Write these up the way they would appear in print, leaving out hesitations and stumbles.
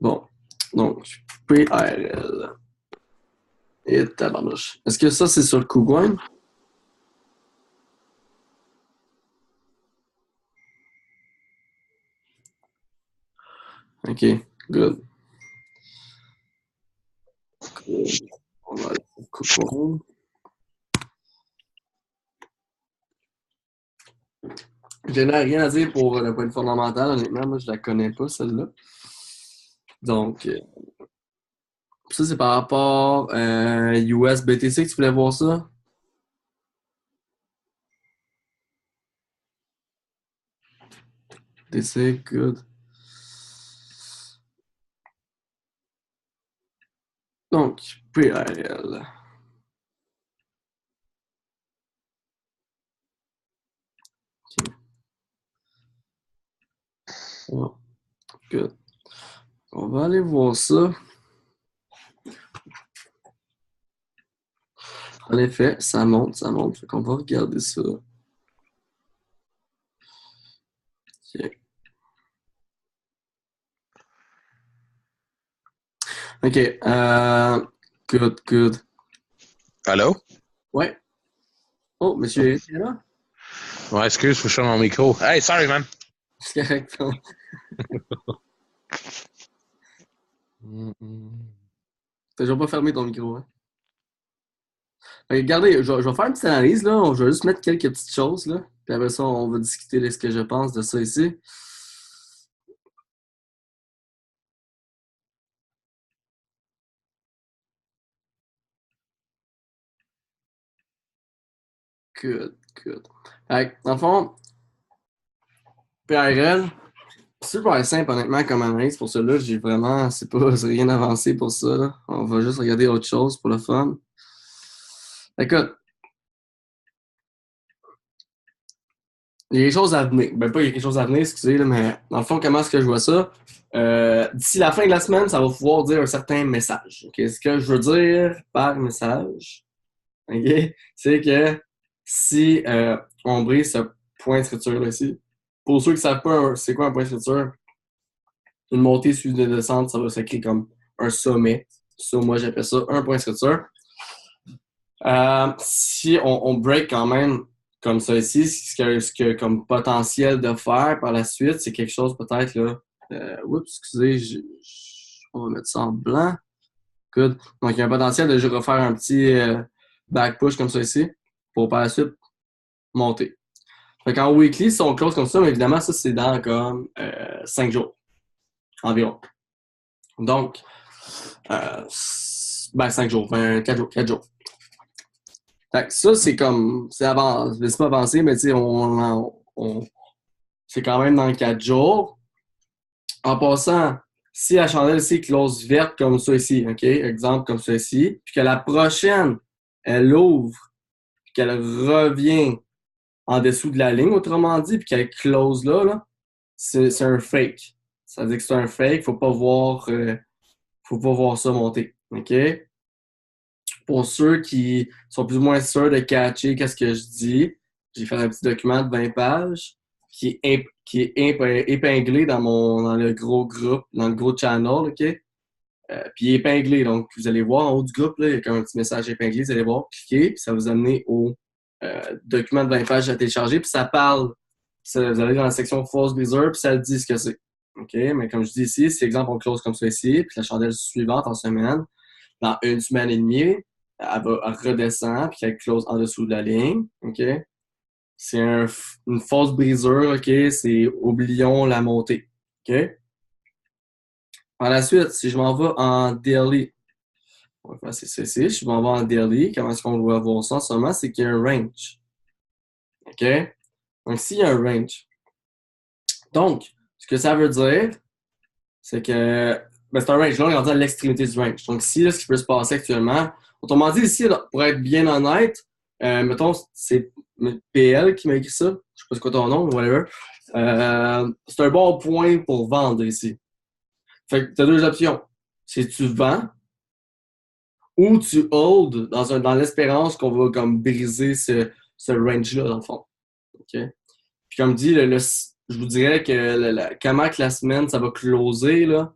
Bon, donc, PRL. Et tabarnouche. Est-ce que ça, c'est sur le KuCoin? OK, good. On va aller sur KuCoin. Je n'ai rien à dire pour le point fondamental, honnêtement. Moi, je la connais pas, celle-là. Donc, ça, c'est par rapport US BTC que tu voulais voir ça? BTC, good. Donc, PRL. Okay. Oh, good. On va aller voir ça. En effet, ça monte, ça monte. Fait qu'on va regarder ça. OK. OK. Good, good. Allô? Ouais. Oh, monsieur Eric est là? Ouais, excuse, faut que je change mon micro. Hey, sorry, man. C'est correct. T'as toujours pas fermé ton micro, hein? Regardez, je vais faire une petite analyse, là. Je vais juste mettre quelques petites choses, là. Puis après ça, on va discuter de ce que je pense de ça ici. Good, good. Fait que, dans le fond, PRL, super simple, honnêtement, comme analyse. Pour cela, j'ai vraiment, c'est rien avancé pour ça, là. On va juste regarder autre chose pour le fun. Écoute, il y a des choses à venir. Ben, pas il y a quelque chose à venir, excusez, là, mais dans le fond, comment est-ce que je vois ça? D'ici la fin de la semaine, ça va pouvoir dire un certain message. Okay? Ce que je veux dire par message, okay? C'est que si on brise ce point de structure ici, pour ceux qui ne savent pas c'est quoi un point de structure, une montée suivie de descente, ça va s'écrire comme un sommet. Ça, moi, j'appelle ça un point de structure. Si on break quand même comme ça ici, ce que comme potentiel de faire par la suite, c'est quelque chose peut-être là. Oups, excusez, on va mettre ça en blanc. Good. Donc, il y a un potentiel de refaire un petit back push comme ça ici pour par la suite monter. Fait qu'en weekly, si on close comme ça, mais évidemment, ça, c'est dans comme 5 jours environ. Donc, 5 jours, 4 jours, 4 jours. Fait que ça, c'est comme, c'est avancé, c'est pas avancé, mais tu sais, c'est quand même dans 4 jours. En passant, si la chandelle ici close verte comme ça ici, OK, exemple comme ça ici, puis que la prochaine, elle ouvre, puis qu'elle revient en dessous de la ligne, autrement dit, puis qu'elle close là, c'est un fake. Ça veut dire que c'est un fake, faut pas voir ça monter, OK? Pour ceux qui sont plus ou moins sûrs de catcher qu'est-ce que je dis, j'ai fait un petit document de 20 pages qui est épinglé dans le gros groupe, dans le gros channel, OK? Puis il est épinglé, donc vous allez voir en haut du groupe, là, il y a comme un petit message épinglé, vous allez voir, cliquez, puis ça va vous amener au document de 20 pages à télécharger, puis ça parle, vous allez dans la section False Beazer, puis ça dit ce que c'est. OK? Mais comme je dis ici, si exemple on close comme ça ici, puis la chandelle suivante en semaine, dans une semaine et demie, elle redescend, puis elle close en dessous de la ligne. OK? C'est une fausse brisure, OK? C'est oublions la montée. OK? Par la suite, si je m'en vais en daily, on va faire ceci, je m'en vais en daily, comment est-ce qu'on doit voir ça seulement? C'est qu'il y a un range. OK? Donc, s'il y a un range. Donc, ce que ça veut dire, c'est que c'est un range. Là, on est rendu à l'extrémité du range. Donc, ici, là, ce qui peut se passer actuellement, autrement dit, ici, là, pour être bien honnête, mettons, c'est PL qui m'a écrit ça. Je sais pas c'est quoi ton nom, whatever. C'est un bon point pour vendre ici. Fait que tu as deux options. C'est tu vends ou tu hold dans l'espérance qu'on va comme briser ce range-là, dans le fond. OK? Puis comme dit, je vous dirais que comment que la semaine, ça va closer, là,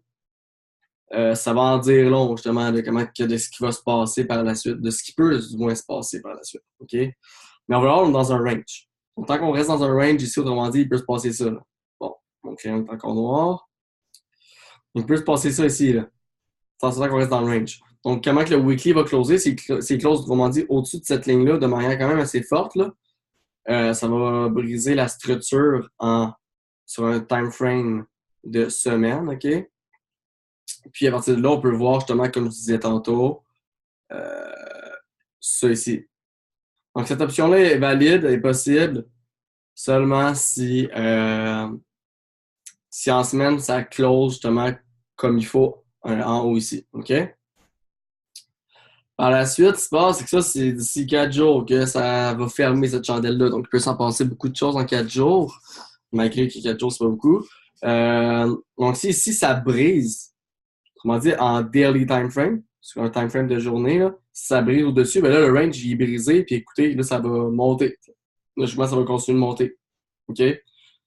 ça va en dire long, justement, de ce qui va se passer par la suite, de ce qui peut du moins se passer par la suite. OK? Mais on est dans un range. Donc, tant qu'on reste dans un range ici, autrement dit, il peut se passer ça. Là. Bon, mon crayon est encore noir. Il peut se passer ça ici, là. Tant qu'on reste dans le range. Donc, comment que le weekly va closer? C'est close, autrement dit, au-dessus de cette ligne-là, de manière quand même assez forte. Là. Ça va briser la structure sur un time frame de semaine, OK? Puis à partir de là, on peut voir justement, comme je disais tantôt, euh, ça ici. Donc, cette option-là est valide, est possible seulement si en semaine, ça close justement comme il faut en haut ici. OK? Par la suite, ce qui se passe, c'est que ça, c'est d'ici 4 jours que ça va fermer cette chandelle-là. Donc, il peut s'en passer beaucoup de choses en 4 jours, malgré que 4 jours, c'est pas beaucoup. Donc, si ça brise, comment dire, en daily time frame, sur un time frame de journée, là, si ça brise au-dessus, ben là, le range, il est brisé, puis écoutez, là, ça va monter. Logiquement, ça va continuer de monter. OK?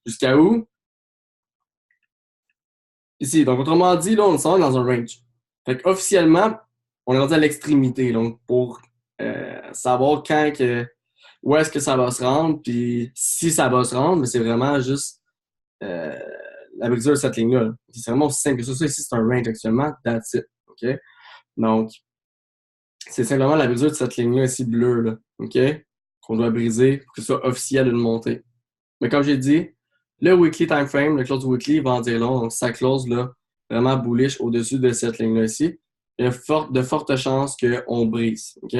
Jusqu'à où? Ici. Donc, autrement dit, là, on s'en va dans un range. Fait qu'officiellement, on est rendu à l'extrémité. Donc, pour savoir où est-ce que ça va se rendre, puis si ça va se rendre, mais c'est vraiment juste euh, la brisure de cette ligne-là. C'est vraiment aussi simple que ça. Ça, ici, c'est un range actuellement. That's it. OK? Donc, c'est simplement la brisure de cette ligne-là ici bleue, là. OK? Qu'on doit briser pour que ce soit officiel une montée. Mais comme j'ai dit, le weekly time frame, le close weekly va en dire long. Donc, ça close là, vraiment bullish au-dessus de cette ligne-là ici. Il y a de fortes chances qu'on brise. OK?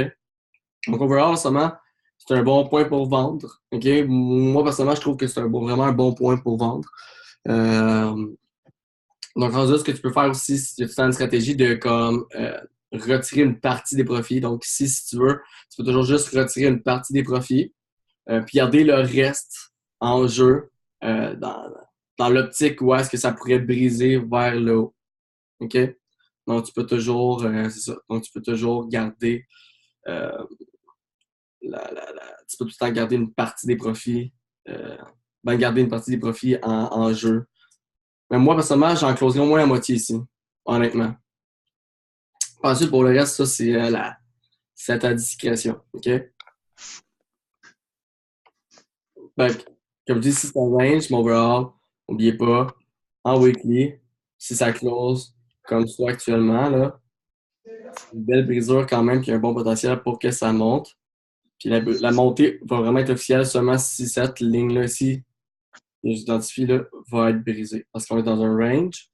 Donc, overall, en ce moment, c'est un bon point pour vendre. OK? Moi, personnellement, je trouve que c'est vraiment un bon point pour vendre. Euh, donc, rendu ce que tu peux faire aussi, c'est une stratégie de comme retirer une partie des profits. Donc, ici, si tu veux, tu peux toujours juste retirer une partie des profits, puis garder le reste en jeu dans l'optique où est-ce que ça pourrait briser vers le haut. OK? Donc, tu peux toujours, c'est ça. Donc, tu peux toujours garder, euh, tu peux tout le temps garder une partie des profits, garder une partie des profits en jeu. Mais moi, personnellement, j'en closerai au moins la moitié ici, honnêtement. Ensuite, pour le reste, ça, c'est à ta discrétion. OK? Fait comme je dis, si c'est un range, mais overall, n'oubliez pas, en weekly, si ça close comme ça actuellement, là, c'est une belle brisure quand même qui a un bon potentiel pour que ça monte. Puis la montée va vraiment être officielle seulement si cette ligne-là ici, que j'identifie là, va être brisée. Parce qu'on est dans un range.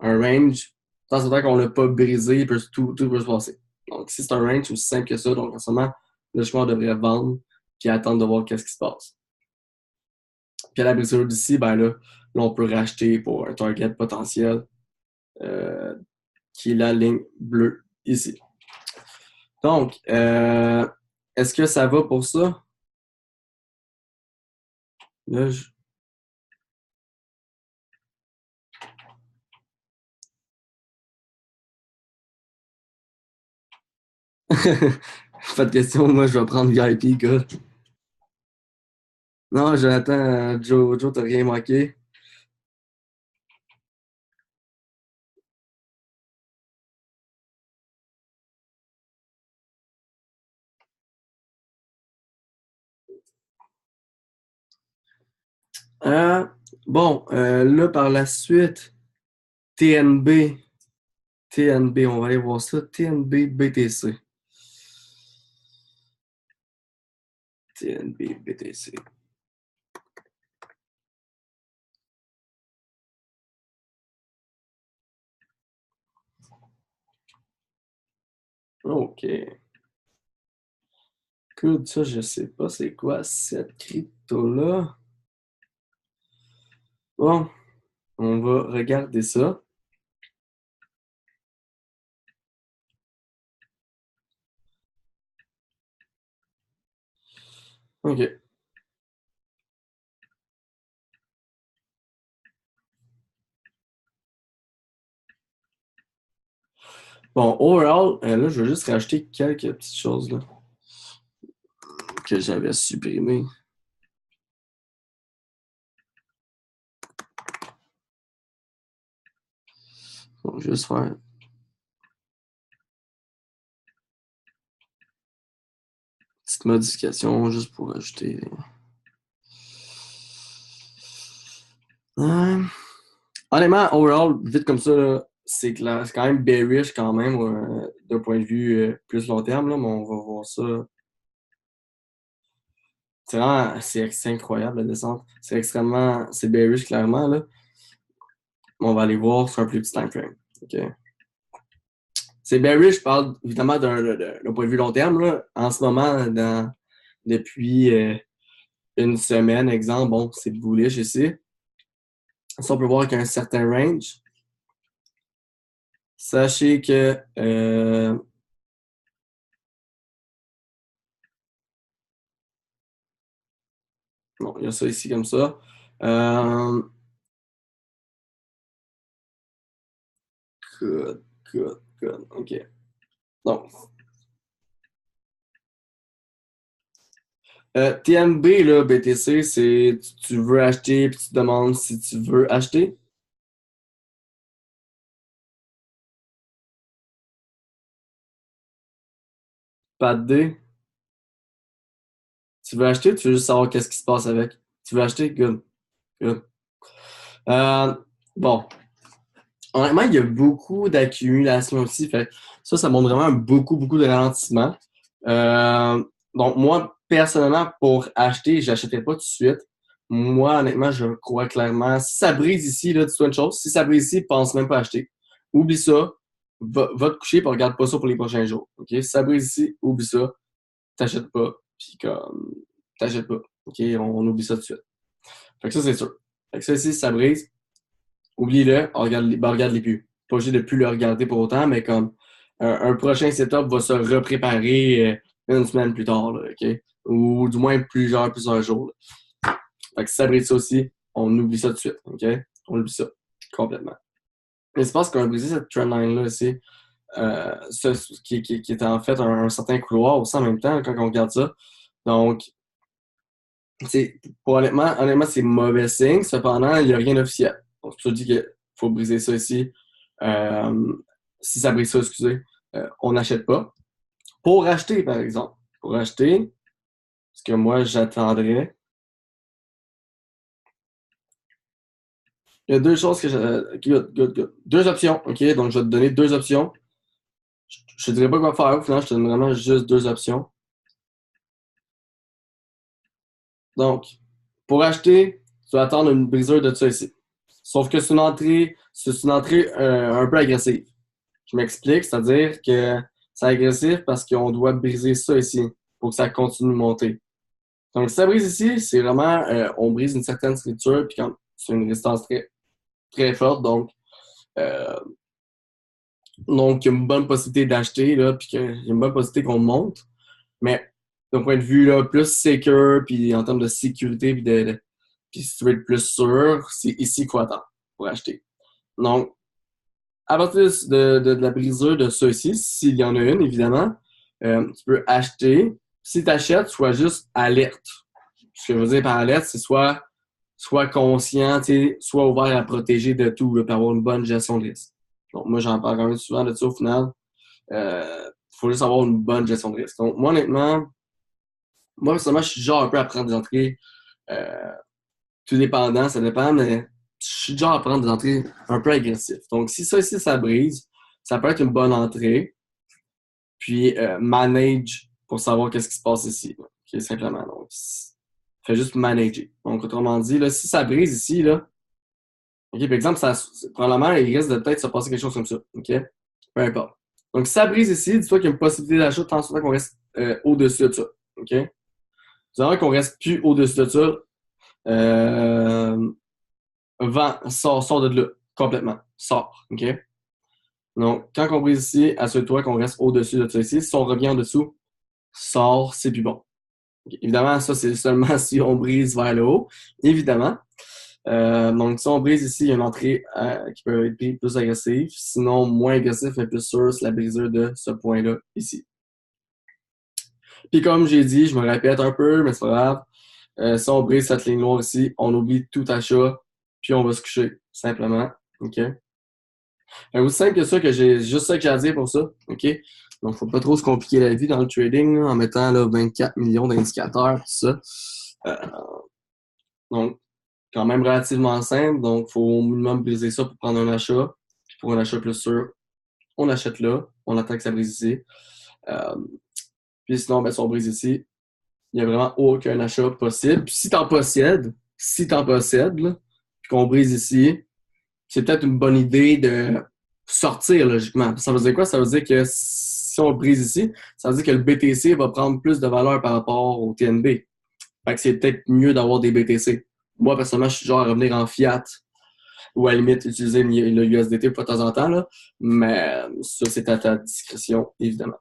Un range, tant c'est temps qu'on l'a pas brisé, tout peut se passer. Donc, si c'est un range aussi simple que ça, donc en ce moment, logiquement, on devrait vendre puis attendre de voir qu'est-ce qui se passe. Puis à la brisure d'ici, ben là, on peut racheter pour un target potentiel euh, qui est la ligne bleue ici. Donc, est-ce que ça va pour ça? Là, Pas de question, moi je vais prendre VIP, gars. Non, Jonathan, Joe, t'as rien manqué. Euh, bon, là par la suite, TNB. TNB, on va aller voir ça. TNB BTC. TNB BTC. OK. Écoute, ça, je sais pas c'est quoi cette crypto-là. Bon, on va regarder ça. OK. Bon, overall, là, je vais juste rajouter quelques petites choses là, que j'avais supprimées. Donc, je vais juste faire. Petite modification juste pour ajouter. Honnêtement, overall, vite comme ça, là, c'est quand même bearish quand même d'un point de vue plus long terme, là, mais on va voir ça. C'est incroyable la descente. C'est bearish clairement, là. On va aller voir sur un plus petit time frame. Okay? C'est bearish, je parle évidemment d'un point de vue long terme, là. En ce moment, depuis une semaine, exemple, bon, c'est bullish ici. Ça, on peut voir qu'il y a un certain range. Sachez que bon, il y a ça ici comme ça. Good, good, good. OK. Donc, TMB, là, BTC, c'est tu veux acheter puis tu te demandes si tu veux acheter. Pas de D. Tu veux acheter ou tu veux juste savoir qu'est-ce qui se passe avec? Tu veux acheter? Good. Good. Euh, bon. Honnêtement, il y a beaucoup d'accumulation aussi. Fait ça montre vraiment beaucoup, beaucoup de ralentissement. Donc, moi, personnellement, pour acheter, je n'achèterai pas tout de suite. Moi, honnêtement, je crois clairement. Si ça brise ici, là, dis-toi une chose. Si ça brise ici, pense même pas à acheter. Oublie ça. Va te coucher et regarde pas ça pour les prochains jours. OK? Si ça brise ici, oublie ça. T'achètes pas. Puis comme, t'achètes pas. OK? On oublie ça tout de suite. Fait que ça, c'est sûr. Fait que ça ici, si ça brise, oublie-le, regarde-les plus. Pas obligé de plus le regarder pour autant, mais comme un prochain setup va se repréparer une semaine plus tard, là, OK? Ou du moins plusieurs jours. Là. Fait que si ça brise ça aussi, on oublie ça tout de suite, OK? On oublie ça complètement. Mais c'est parce qu'on a brisé cette trendline-là aussi, qui est en fait un certain couloir aussi en même temps quand on regarde ça. Donc, honnêtement, c'est mauvais signe. Cependant, il n'y a rien d'officiel. Donc, je te dis qu'il faut briser ça ici. Euh, si ça brise ça, excusez, on n'achète pas. Pour acheter, par exemple. Pour acheter, ce que moi, j'attendrais. Il y a deux choses que good. Deux options, OK? Donc, je vais te donner deux options. Je ne te dirai pas quoi faire. Au final, je te donne vraiment juste deux options. Donc, pour acheter, tu vas attendre une brisure de ça ici. Sauf que c'est une entrée un peu agressive. Je m'explique, c'est-à-dire que c'est agressif parce qu'on doit briser ça ici pour que ça continue de monter. Donc, si ça brise ici, c'est vraiment, on brise une certaine structure, puis quand c'est une résistance très, très forte, euh, donc il y a une bonne possibilité d'acheter, là, puis qu'il y a une bonne possibilité qu'on monte. Mais d'un point de vue là, plus secure, puis en termes de sécurité, puis si tu veux être plus sûr, c'est ici qu'il faut attendre pour acheter. Donc, à partir de la brisure de ça ici, s'il y en a une, évidemment, tu peux acheter. Si tu achètes, sois juste alerte. Ce que je veux dire par alerte, c'est soit conscient, soit ouvert à protéger de tout, là, pour avoir une bonne gestion de risque. Donc, moi, j'en parle quand même souvent de ça au final. Il faut juste avoir une bonne gestion de risque. Donc, moi, honnêtement, moi, personnellement, je suis genre un peu à prendre des entrées, euh, tout dépendant, ça dépend, mais je suis genre à prendre des entrées un peu agressives. Donc, si ça ici, ça brise, ça peut être une bonne entrée, puis manage pour savoir qu'est-ce qui se passe ici. Là. Okay, simplement. Donc, fais juste manager. Donc, autrement dit, là, si ça brise ici, là, OK, par exemple, probablement, il risque de peut-être se passer quelque chose comme ça. OK? Peu importe. Donc, si ça brise ici, dis-toi qu'il y a une possibilité d'achat tant soit qu'on reste au-dessus de ça. OK? Dis-toi qu'on reste plus au-dessus de ça. Sors de là, complètement. Sors, OK? Donc, quand on brise ici, assure-toi qu'on reste au-dessus de ça ici. Si on revient en dessous, sors, c'est plus bon. Okay. Évidemment, ça, c'est seulement si on brise vers le haut, évidemment. Donc, si on brise ici, il y a une entrée qui peut être plus agressive. Sinon, moins agressif, mais plus sûr, c'est la brisure de ce point-là, ici. Puis comme j'ai dit, je me répète un peu, mais c'est pas grave. Si on brise cette ligne noire ici, on oublie tout achat, puis on va se coucher, simplement. OK? Aussi simple que ça, que j'ai juste ça que j'ai à dire pour ça. OK? Donc, faut pas trop se compliquer la vie dans le trading là, en mettant là, 24 millions d'indicateurs, tout ça. Euh, donc, quand même relativement simple. Donc, il faut au minimum briser ça pour prendre un achat. Puis pour un achat plus sûr, on achète là. On attend que ça brise ici. Euh, puis sinon, ben, si on brise ici, il n'y a vraiment aucun achat possible. Puis si t'en possèdes, là, puis qu'on brise ici, c'est peut-être une bonne idée de sortir logiquement. Ça veut dire quoi? Ça veut dire que si on le brise ici, ça veut dire que le BTC va prendre plus de valeur par rapport au TNB. Fait que c'est peut-être mieux d'avoir des BTC. Moi, personnellement, je suis genre à revenir en fiat ou à la limite utiliser le USDT de temps en temps, là. Mais ça, c'est à ta discrétion, évidemment.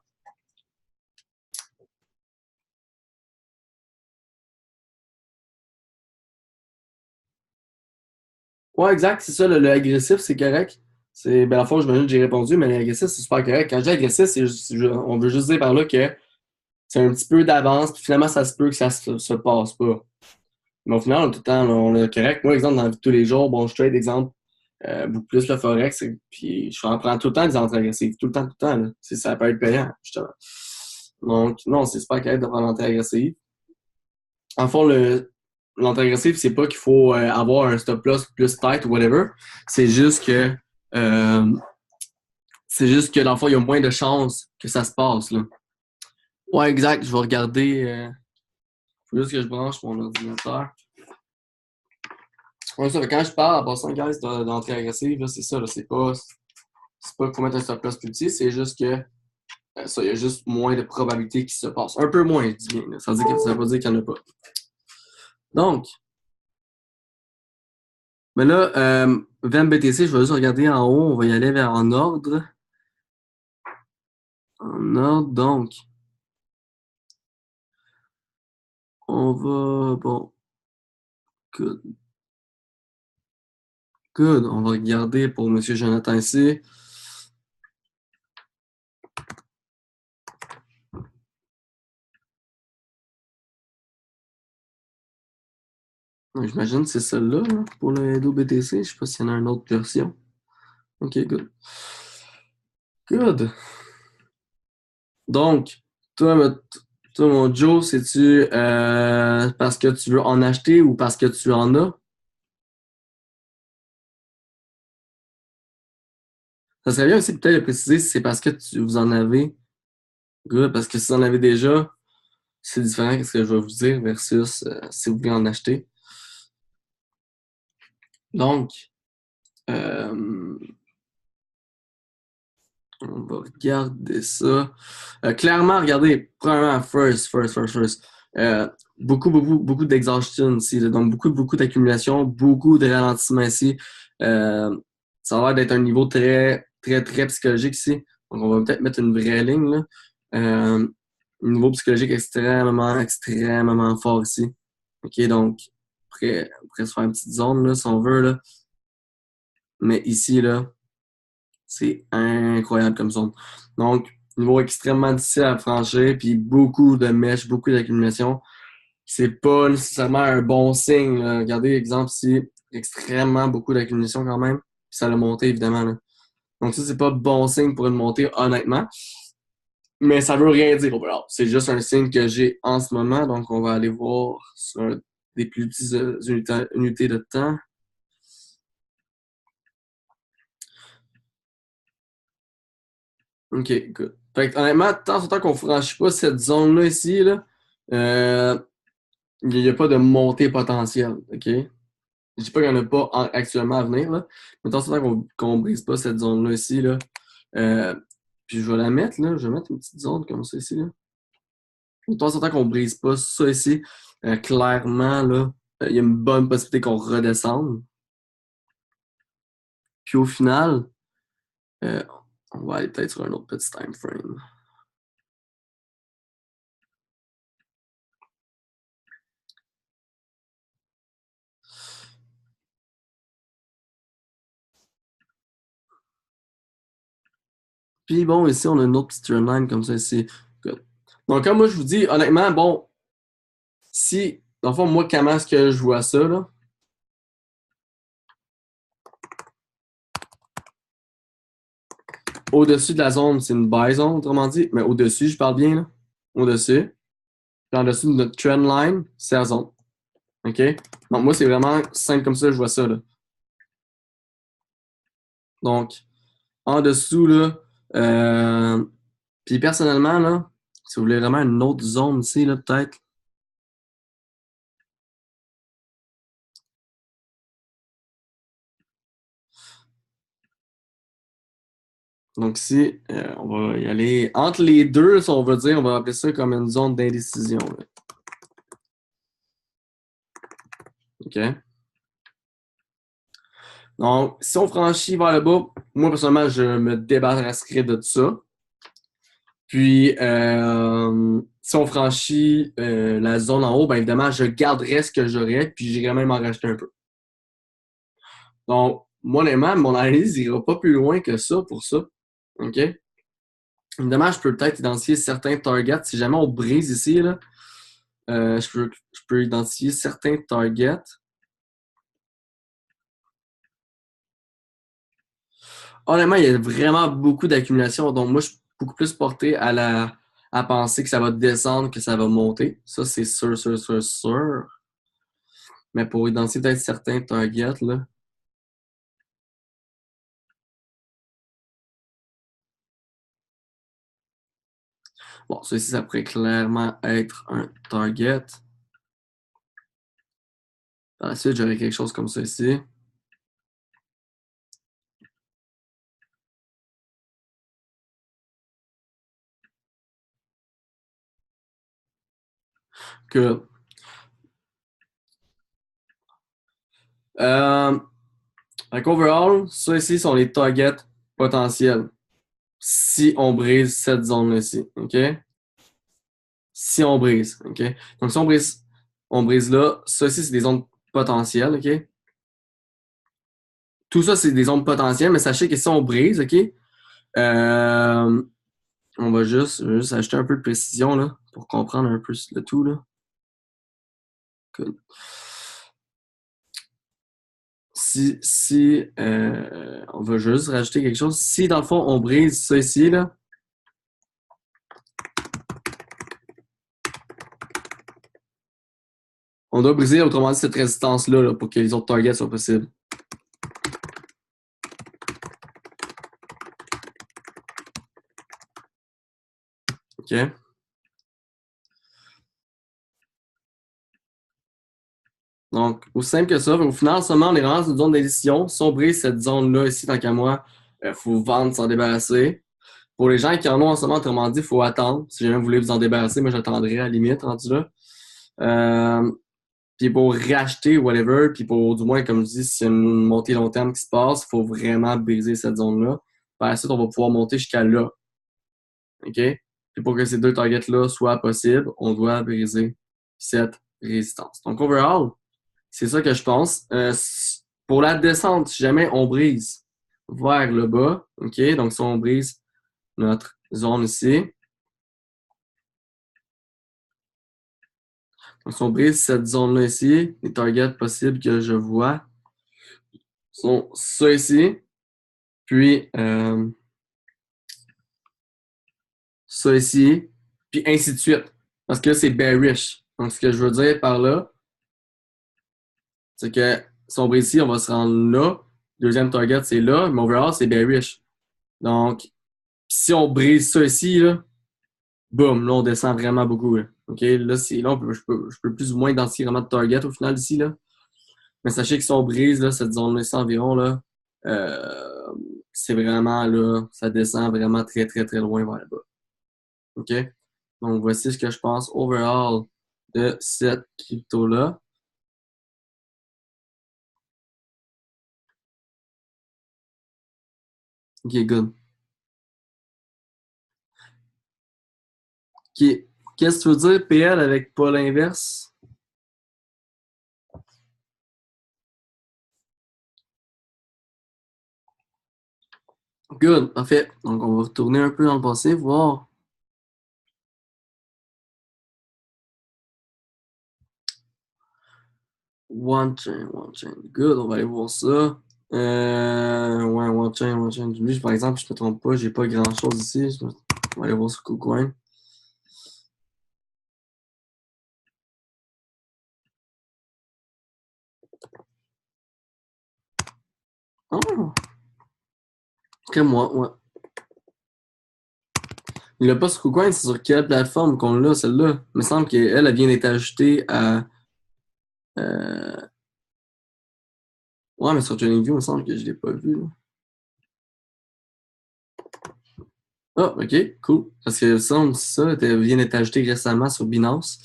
Ouais, exact, c'est ça, le agressif, c'est correct. C'est, ben, la fois, j'imagine que j'ai répondu, mais l'agressif, c'est super correct. Quand je dis agressif, on veut juste dire par là que c'est un petit peu d'avance, puis finalement, ça se peut que ça se passe pas. Mais au final, tout le temps, on est correct. Moi, exemple, dans la vie de tous les jours, bon, je trade, exemple, beaucoup plus le Forex, puis je en prends tout le temps des entrées agressives. Tout le temps, là. Ça peut être payant, justement. Donc, non, c'est super correct de prendre l'entrée agressive. En fond, l'entrée agressive, c'est pas qu'il faut avoir un stop loss plus tight ou whatever. C'est juste que, euh, dans le fond, il y a moins de chances que ça se passe, là. Ouais, exact. Je vais regarder. Faut juste que je branche mon ordinateur. Ouais, ça, fait quand je parle en passant, guys, d'entrée agressive, là, c'est ça, là, c'est pas qu'il faut mettre un stop loss plus petit, c'est juste que ça, il y a juste moins de probabilités qu'il se passe. Un peu moins, je dis bien. Là. Ça veut pas dire qu'il n'y en a pas. Donc, mais là, VMBTC, je vais juste regarder en haut, on va y aller vers en ordre. En ordre, donc, on va, bon, good, good, on va regarder pour M. Jonathan ici. J'imagine que c'est celle-là, là, pour le BTC. Je sais pas s'il y en a une autre version. OK, good. Good. Donc, toi, toi mon Joe, c'est-tu parce que tu veux en acheter ou parce que tu en as? Ça serait bien aussi peut-être de préciser si c'est parce que vous en avez. Good, parce que si vous en avez déjà, c'est différent de ce que je vais vous dire versus si vous voulez en acheter. Donc, euh, on va regarder ça. Clairement, regardez, premièrement, first. Beaucoup d'exhaustion ici, là. Donc beaucoup d'accumulation, beaucoup de ralentissement ici. Euh, Ça a l'air d'être un niveau très psychologique ici. Donc, on va peut-être mettre une vraie ligne, là. Un niveau psychologique extrêmement fort ici. OK, donc, après se faire une petite zone, là, si on veut, là. Mais ici, là, c'est incroyable comme zone. Donc, niveau extrêmement difficile à franchir, puis beaucoup de mèches, beaucoup d'accumulation. C'est pas nécessairement un bon signe, là. Regardez l'exemple ici, extrêmement beaucoup d'accumulation quand même. Puis ça l'a monté, évidemment, là. Donc ça, c'est pas bon signe pour une montée, honnêtement. Mais ça veut rien dire overall. C'est juste un signe que j'ai en ce moment. Donc, on va aller voir sur des plus petites unités de temps. OK, good. Fait que, honnêtement, tant en temps qu'on ne franchit pas cette zone-là ici, là, euh, il n'y a pas de montée potentielle. OK? Je dis pas qu'il n'y en a pas actuellement à venir, là, mais tant en temps qu'on ne brise pas cette zone-là ici, là, euh, puis je vais la mettre, là, je vais mettre une petite zone comme ça ici, là. De temps en temps qu'on ne brise pas ça ici, clairement, là, il y a une bonne possibilité qu'on redescende. Puis au final, euh, on va aller peut-être sur un autre petit time frame. Puis bon, ici, on a une autre petite trendline comme ça ici. Donc, comme moi, je vous dis, honnêtement, bon, si, dans le fond, moi, comment est-ce que je vois ça, là? au-dessus de la zone, c'est une buy zone, autrement dit. Mais au-dessus, je parle bien, là. Au-dessus. Puis en dessous de notre trend line, c'est la zone. OK? Donc, moi, c'est vraiment simple comme ça, je vois ça, là. Donc, en dessous, là, puis personnellement, là, si vous voulez vraiment une autre zone ici, là, peut-être. Donc ici, on va y aller entre les deux, si on veut dire, on va appeler ça comme une zone d'indécision. OK? Donc, si on franchit vers le bas, moi, personnellement, je me débarrasserai de ça. Puis, si on franchit la zone en haut, bien évidemment, je garderai ce que j'aurais, puis j'irai même en racheter un peu. Donc, moi, honnêtement, mon analyse n'ira pas plus loin que ça pour ça. OK? Évidemment, je peux peut-être identifier certains targets. Si jamais on brise ici, là, je peux identifier certains targets. Honnêtement, il y a vraiment beaucoup d'accumulation. Donc, moi, je suis beaucoup plus porté à penser que ça va descendre, que ça va monter. Ça, c'est sûr, sûr, sûr, sûr. Mais pour identifier peut-être certains targets, là. Bon, ceci, ça pourrait clairement être un target. Par la suite, j'aurais quelque chose comme ça ici. Que, euh, donc, overall, ça ici sont les targets potentiels. Si on brise cette zone-là ici, OK? Si on brise, OK? Donc, si on brise là, ça ici, c'est des zones potentielles, OK? Tout ça, c'est des zones potentielles, mais sachez que si on brise, OK? Euh, on va juste ajouter un peu de précision, là, pour comprendre un peu le tout, là. Cool. Si on va juste rajouter quelque chose. Si, dans le fond, on brise ça ici, là, on doit briser, autrement dit, cette résistance-là là, pour que les autres targets soient possibles. OK? Donc, aussi simple que ça. Au final, seulement, on est vraiment dans une zone d'addition. Si on brise cette zone-là ici, tant qu'à moi, il faut vendre, s'en débarrasser. Pour les gens qui en ont en ce moment, autrement dit, il faut attendre. Si jamais vous voulez vous en débarrasser, moi, j'attendrai à la limite, rendu là. Puis pour racheter, whatever, puis pour, du moins, comme je dis, s'il y a une montée long terme qui se passe, il faut vraiment briser cette zone-là. Par la suite, on va pouvoir monter jusqu'à là. OK? Puis pour que ces deux targets-là soient possibles, on doit briser cette résistance. Donc, overall, c'est ça que je pense. Pour la descente, si jamais on brise vers le bas, OK? Donc, si on brise notre zone ici, donc si on brise cette zone-là ici, les targets possibles que je vois sont ça ici, puis ça ici, puis ainsi de suite. Parce que c'est bearish. Donc, ce que je veux dire par là, c'est que si on brise ici, on va se rendre là. Deuxième target, c'est là, mais overall, c'est bearish. Donc, si on brise ça ici, là, boum, là, on descend vraiment beaucoup. Là. OK? Là, je peux plus ou moins identifier vraiment de target au final ici. Là. Mais sachez que si on brise là, cette zone-là ici environ, là, euh, c'est vraiment là, ça descend vraiment très, très, très loin vers le bas. OK? Donc, voici ce que je pense overall de cette crypto-là. OK, good. OK. Qu'est-ce que tu veux dire, PL, avec pas l'inverse? Good, parfait. Donc, on va retourner un peu dans le passé, voir. One chain, one chain. Good, on va aller voir ça. Ouais, One Chain. Lui, par exemple, je me trompe pas, j'ai pas grand-chose ici. On va aller voir sur KuCoin. Oh! Ok, moi, ouais. Il l'a pas sur KuCoin, c'est sur quelle plateforme qu'on l'a, celle-là? Il me semble qu'elle, elle vient d'être ajoutée à. Euh... Ouais, mais sur TradingView, il me semble que je l'ai pas vu, là. Ah, ok, cool. Parce que ça vient d'être ajouté récemment sur Binance.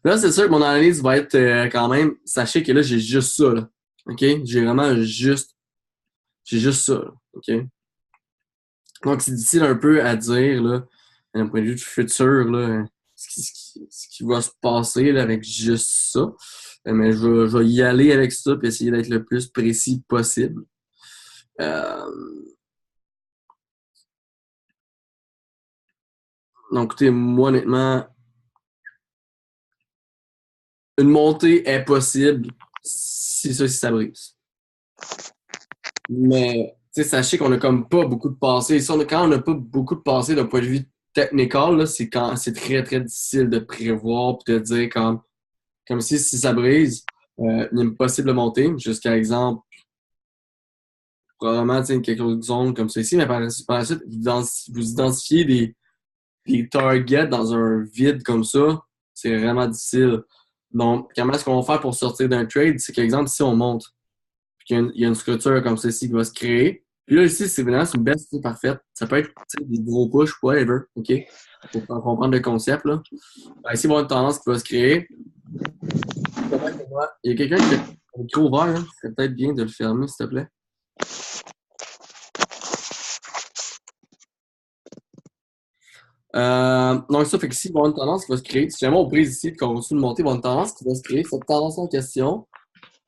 Là, c'est sûr que mon analyse va être quand même. Sachez que là, j'ai juste ça, là. OK? J'ai juste ça, là. OK? Donc, c'est difficile un peu à dire, là, d'un point de vue du futur, là, ce qui va se passer là, avec juste ça. Mais je vais y aller avec ça puis essayer d'être le plus précis possible. Euh, donc, écoutez, moi, honnêtement, une montée est possible si ça brise. Mais, tu sais, sachez qu'on a comme pas beaucoup de passé. Quand on n'a pas beaucoup de passé d'un point de vue technical, là, c'est très, très difficile de prévoir puis de dire comme si ça brise, il y a une possible montée, jusqu'à exemple, probablement, tu sais, quelque zone comme ceci, mais par la suite, vous identifiez des targets dans un vide comme ça, c'est vraiment difficile. Donc, comment est-ce qu'on va faire pour sortir d'un trade? C'est qu'exemple, si on monte, puis il y a une structure comme ceci qui va se créer. Puis là, ici, c'est vraiment c'est une belle structure parfaite. Ça peut être des gros push, whatever, OK? Pour comprendre le concept, là. Ben, ici, il va y avoir une tendance qui va se créer. Il y a quelqu'un qui a un micro ouvert, hein? C'est peut-être bien de le fermer, s'il te plaît. Donc, ça fait qu'ici, il va y avoir une tendance qui va se créer. Si jamais on brise ici et qu'on continue de monter, il va y avoir une tendance qui va se créer. Cette tendance en question,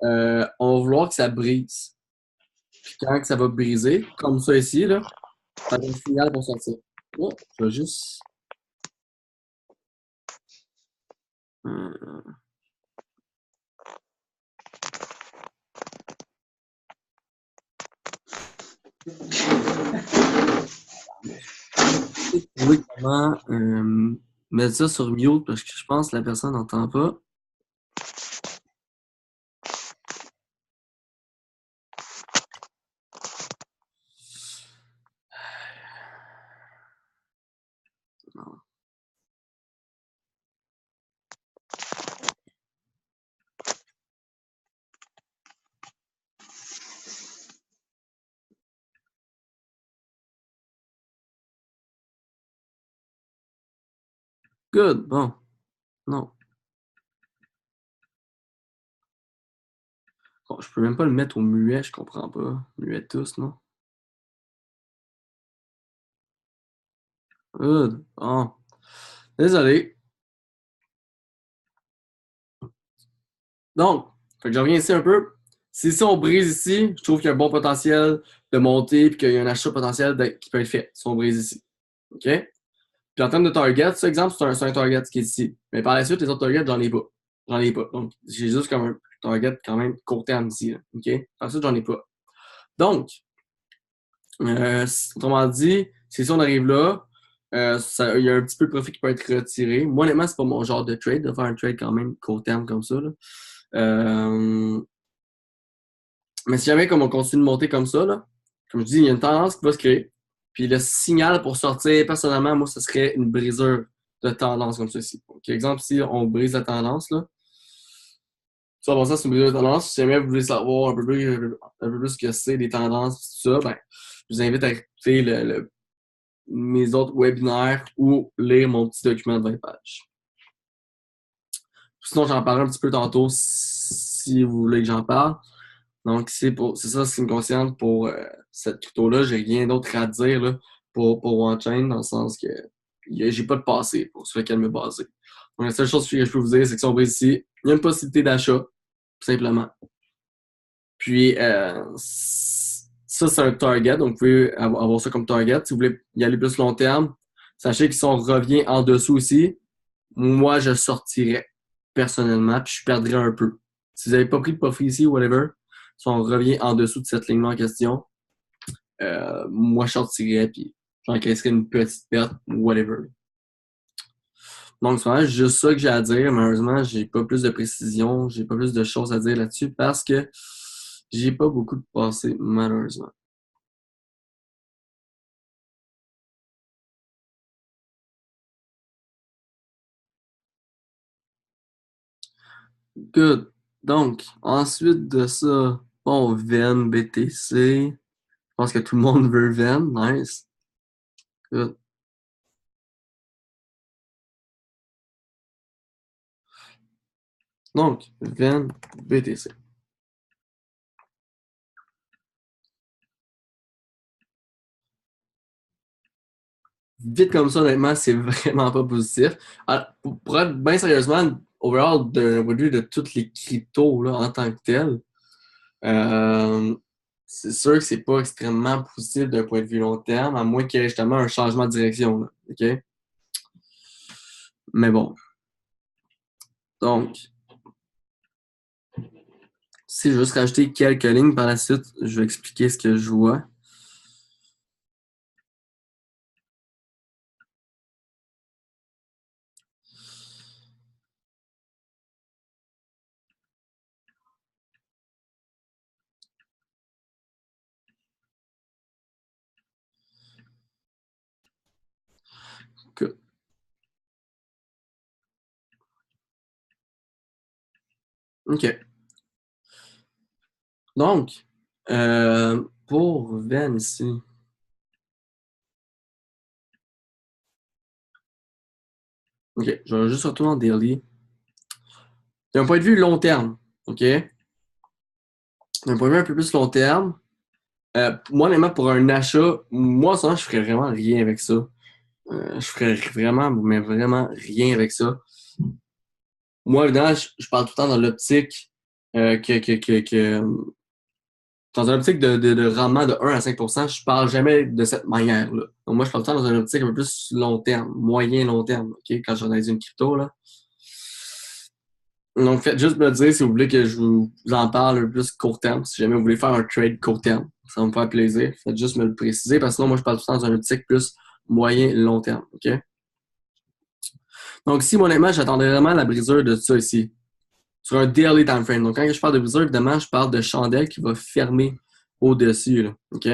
on va vouloir que ça brise. Puis quand que ça va briser, comme ça ici, là, ça va être un signal pour sortir. Ouais, je vais juste. Euh, trouver comment mettre ça sur mute parce que je pense que la personne n'entend pas. Non. Good, bon. Non. Bon, je peux même pas le mettre au muet, je comprends pas. Muet tous, non? Good. Bon. Désolé. Donc, fait que je reviens ici un peu. Si on brise ici, je trouve qu'il y a un bon potentiel de monter puis qu'il y a un achat potentiel qui peut être fait si on brise ici. OK? Puis en termes de target, cet exemple, c'est un target qui est ici. Mais par la suite, les autres targets, j'en ai pas. J'en ai pas. Donc, j'ai juste comme un target quand même court terme ici. Là. OK? Ensuite, j'en ai pas. Donc, autrement dit, si on arrive là, il y a un petit peu de profit qui peut être retiré. Moi, honnêtement, c'est pas mon genre de trade, de faire un trade quand même court terme comme ça. Là. Mais si jamais comme on continue de monter comme ça, là, comme je dis, il y a une tendance qui va se créer. Puis le signal pour sortir, personnellement, moi, ce serait une brisure de tendance comme ceci. Donc, exemple, si on brise la tendance, là, ça, bon, ça, c'est une brisure de tendance. Si jamais vous voulez savoir un peu plus ce que c'est, des tendances, tout ça, ben, je vous invite à écouter mes autres webinaires ou lire mon petit document de 20 pages. Sinon, j'en parlerai un petit peu tantôt si vous voulez que j'en parle. Donc, c'est ça ce qui me concerne pour cette crypto-là. J'ai rien d'autre à dire là, pour OneChain, dans le sens que j'ai pas de passé pour sur lequel me baser. Donc, la seule chose que je peux vous dire, c'est que si on brise ici, il y a une possibilité d'achat, tout simplement. Puis, ça, c'est un target. Donc, vous pouvez avoir ça comme target. Si vous voulez y aller plus long terme, sachez que si on revient en dessous aussi, moi, je sortirais personnellement, puis je perdrais un peu. Si vous n'avez pas pris de profit ici, whatever, Si on revient en dessous de cette ligne-là en question, moi, je sortirais, puis j'encaisserais une petite perte, whatever. Donc, c'est vraiment juste ça que j'ai à dire. Malheureusement, j'ai pas plus de précision, j'ai pas plus de choses à dire là-dessus parce que j'ai pas beaucoup de passé, malheureusement. Good. Donc, ensuite de ça, bon, Venn, BTC. Je pense que tout le monde veut Venn. Nice. Good. Donc, Venn, BTC. Vite comme ça, honnêtement, c'est vraiment pas positif. Alors, pour être bien sérieusement, overall, d'un point de vue de toutes les cryptos là, en tant que telles, euh, c'est sûr que c'est pas extrêmement positif d'un point de vue long terme, à moins qu'il y ait justement un changement de direction. Là, OK? Mais bon. Donc, si je veux juste rajouter quelques lignes par la suite, je vais expliquer ce que je vois. Que- OK. Donc, pour Venn ici, OK, je vais juste retourner en daily. D'un point de vue long terme, OK? D'un point de vue un peu plus long terme, moi, honnêtement, pour un achat, moi, ça, je ferais vraiment rien avec ça. Je ferais vraiment, mais vraiment rien avec ça. Moi, évidemment, je parle tout le temps dans l'optique que dans une optique de rendement de 1 à 5 je parle jamais de cette manière-là. Donc, moi, je parle tout le temps dans une optique un peu plus long terme, moyen long terme, OK? Quand j'analyse une crypto, là. Donc, faites juste me dire si vous voulez que je vous en parle un peu plus court terme, si jamais vous voulez faire un trade court terme. Ça va me faire plaisir. Faites juste me le préciser, parce que sinon, moi, je parle tout le temps dans une optique plus moyen long terme, OK? Donc, si, honnêtement, j'attendais vraiment la brisure de ça ici, sur un daily time frame. Donc, quand je parle de brisure, évidemment, je parle de chandelle qui va fermer au-dessus, là, OK?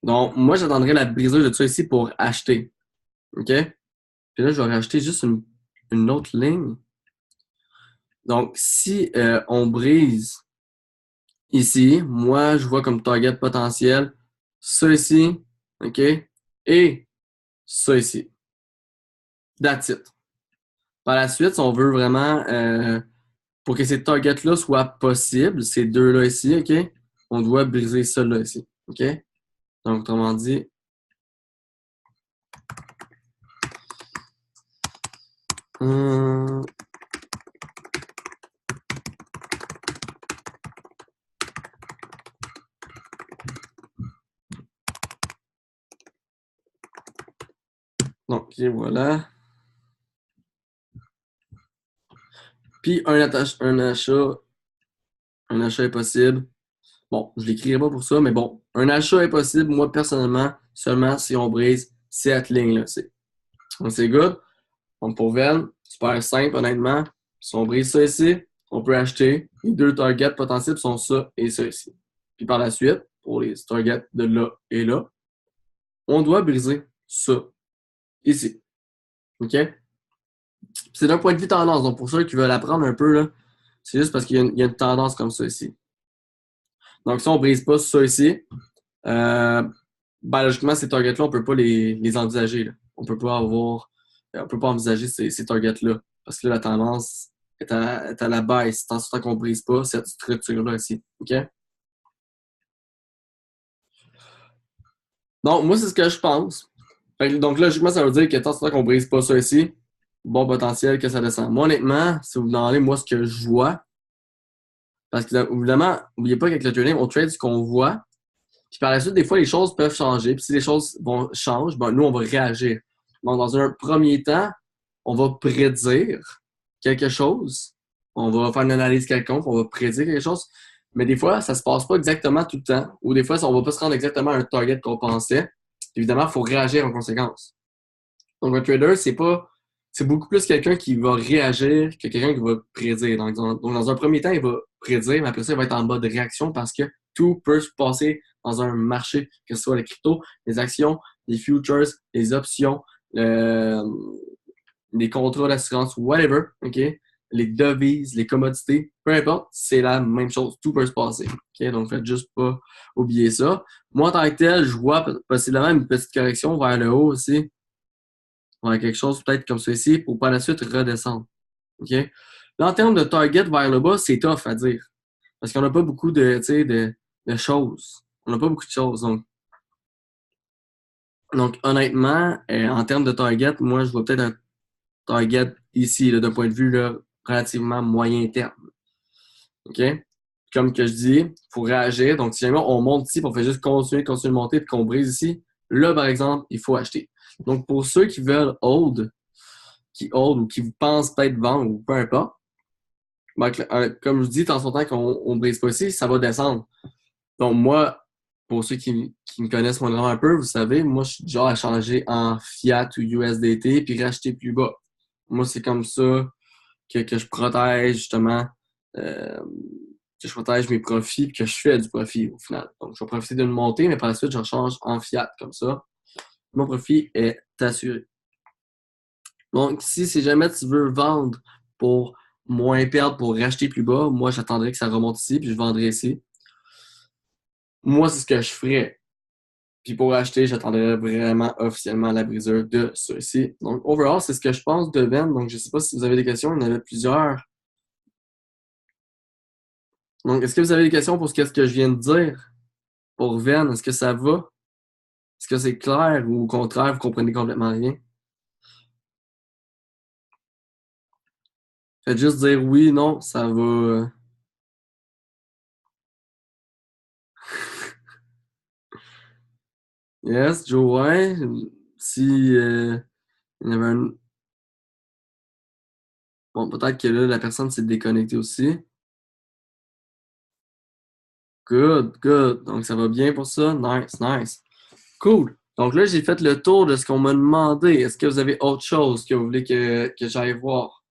Donc, moi, j'attendrais la brisure de ça ici pour acheter. OK? Puis là, je vais rajouter juste une autre ligne. Donc, si on brise ici, moi, je vois comme target potentiel ça ici, OK? Et ça ici. That's it. Par la suite, si on veut vraiment, pour que ces targets-là soient possibles, ces deux-là ici, OK? On doit briser ça là ici. OK? Donc, autrement dit, hum, donc, OK, voilà. Puis, un achat est possible. Bon, je l'écrirai pas pour ça, mais bon, un achat est possible, moi, personnellement, seulement si on brise cette ligne-là. Donc, c'est good. Donc, pour Venn, super simple, honnêtement. Si on brise ça ici, on peut acheter. Les deux targets potentiels sont ça et ça ici. Puis par la suite, pour les targets de là et là, on doit briser ça ici. OK? C'est d'un point de vue tendance. Donc, pour ceux qui veulent apprendre un peu, là, c'est juste parce qu'il y a une tendance comme ça ici. Donc, si on ne brise pas ça ici, ben, logiquement, ces targets-là, on ne peut pas les envisager. Là. On peut pas envisager ces targets-là. Parce que là, la tendance est à la baisse, tant qu'on ne brise pas cette structure-là ici. OK? Donc, moi, c'est ce que je pense. Donc, logiquement, ça veut dire que tant qu'on ne brise pas ça ici, bon potentiel que ça descend. Moi, honnêtement, si vous me demandez, moi, ce que je vois, parce que, évidemment, n'oubliez pas qu'avec le trading, on trade ce qu'on voit. Puis par la suite, des fois, les choses peuvent changer. Puis si les choses changent, ben, nous, on va réagir. Donc, dans un premier temps, on va prédire quelque chose. On va faire une analyse quelconque, on va prédire quelque chose. Mais des fois, ça se passe pas exactement tout le temps. Ou des fois, on va pas se rendre exactement à un target qu'on pensait. Évidemment, il faut réagir en conséquence. Donc, un trader, c'est beaucoup plus quelqu'un qui va réagir que quelqu'un qui va prédire. Donc, dans un premier temps, il va prédire, mais après ça, il va être en mode réaction parce que tout peut se passer dans un marché, que ce soit les cryptos, les actions, les futures, les options, les contrats d'assurance, whatever, OK? Les devises, les commodités, peu importe, c'est la même chose. Tout peut se passer. OK? Donc, faites juste pas oublier ça. Moi, en tant que tel, je vois possiblement une petite correction vers le haut aussi. Vers quelque chose peut-être comme ceci pour par la suite redescendre. OK? Là, en termes de target vers le bas, c'est tough à dire. Parce qu'on n'a pas beaucoup de choses. On n'a pas beaucoup de choses. Donc honnêtement, en termes de target, moi, je vois peut-être un target ici, d'un point de vue là, relativement moyen terme. OK? Comme que je dis, il faut réagir. Donc, si jamais on monte ici, puis on fait juste continuer de monter, puis qu'on brise ici, là, par exemple, il faut acheter. Donc, pour ceux qui veulent hold, qui hold ou qui pensent peut-être vendre ou peu importe, ben, comme je dis, de temps en temps qu'on ne brise pas ici, ça va descendre. Donc, moi, pour ceux qui me connaissent moi un peu, vous savez, moi, je suis du genre à changer en fiat ou USDT puis racheter plus bas. Moi, c'est comme ça que je protège justement, euh, que je protège mes profits et que je fais du profit au final. Donc, je vais profiter d'une montée, mais par la suite, je rechange en fiat comme ça. Mon profit est assuré. Donc, si jamais tu veux vendre pour moins perdre, pour racheter plus bas, moi, j'attendrai que ça remonte ici puis je vendrai ici. Moi, c'est ce que je ferais. Puis pour acheter, j'attendrai vraiment officiellement la brisure de ceci. Donc, overall, c'est ce que je pense de Ben. Donc, je ne sais pas si vous avez des questions. Il y en avait plusieurs. Donc, est-ce que vous avez des questions pour ce que je viens de dire? Pour Ven, est-ce que ça va? Est-ce que c'est clair ou au contraire, vous comprenez complètement rien? Faites juste dire oui, non, ça va. Yes, Joe, ouais. Si il y avait un. Bon, peut-être que là, la personne s'est déconnectée aussi. Good, good. Donc, ça va bien pour ça. Nice, nice. Cool. Donc là, j'ai fait le tour de ce qu'on m'a demandé. Est-ce que vous avez autre chose que vous voulez que j'aille voir?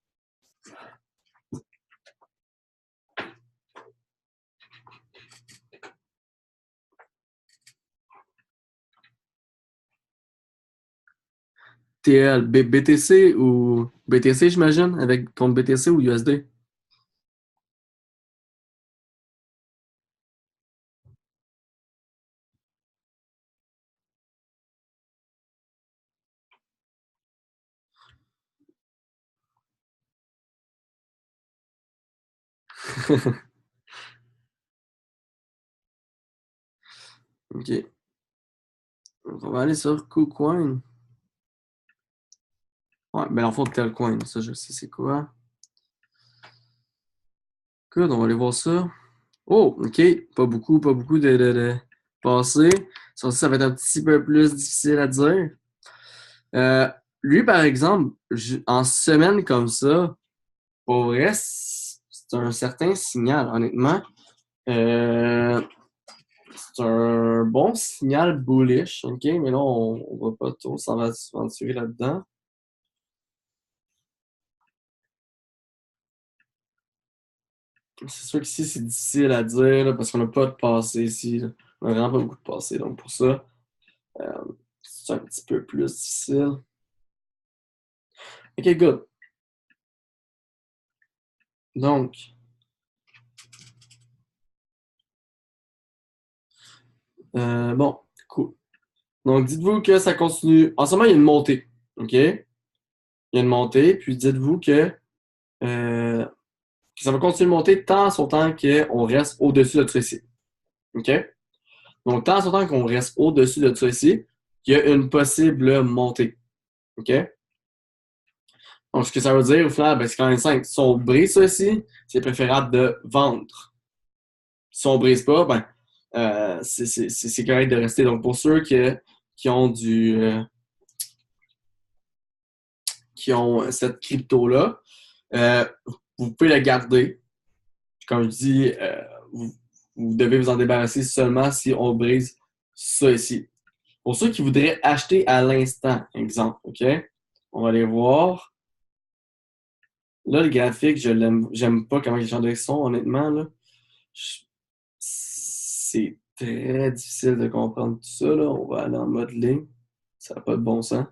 TL, BTC ou BTC, j'imagine, avec contre BTC ou USD? OK. On va aller sur KuCoin. Ouais, ben en fond, Telcoin, ça, je sais c'est quoi. Good, on va aller voir ça. Oh, OK. Pas beaucoup de passé. Ça va être un petit peu plus difficile à dire. Euh, Lui, par exemple, en semaine comme ça, pour vrai, c'est un certain signal, honnêtement. Euh, c'est un bon signal bullish, OK? Mais là, on va pas trop s'aventurer là-dedans. C'est sûr qu'ici, c'est difficile à dire là, parce qu'on n'a pas de passé ici. Là. On n'a vraiment pas beaucoup de passé. Donc, pour ça, euh, c'est un petit peu plus difficile. OK, good. Donc, bon, cool. Donc, dites-vous que ça continue. En ce moment, il y a une montée. OK? Il y a une montée. Puis, dites-vous euh, que ça va continuer de monter tant son temps qu'on reste au-dessus de ceci. OK? Donc, tant son temps qu'on reste au-dessus de ceci, il y a une possible montée. OK? Donc, ce que ça veut dire, au final, ben, c'est quand même simple. Si on brise ceci, c'est préférable de vendre. Si on brise pas, ben, c'est correct de rester. Donc, pour ceux qui ont qui ont cette crypto-là, euh, vous pouvez la garder. Comme je dis, vous devez vous en débarrasser seulement si on brise ça ici. Pour ceux qui voudraient acheter à l'instant, exemple, OK? On va aller voir. Là, le graphique, j'aime pas comment les chandelles sont, honnêtement, là. C'est très difficile de comprendre tout ça, là. On va aller en mode ligne. Ça n'a pas de bon sens.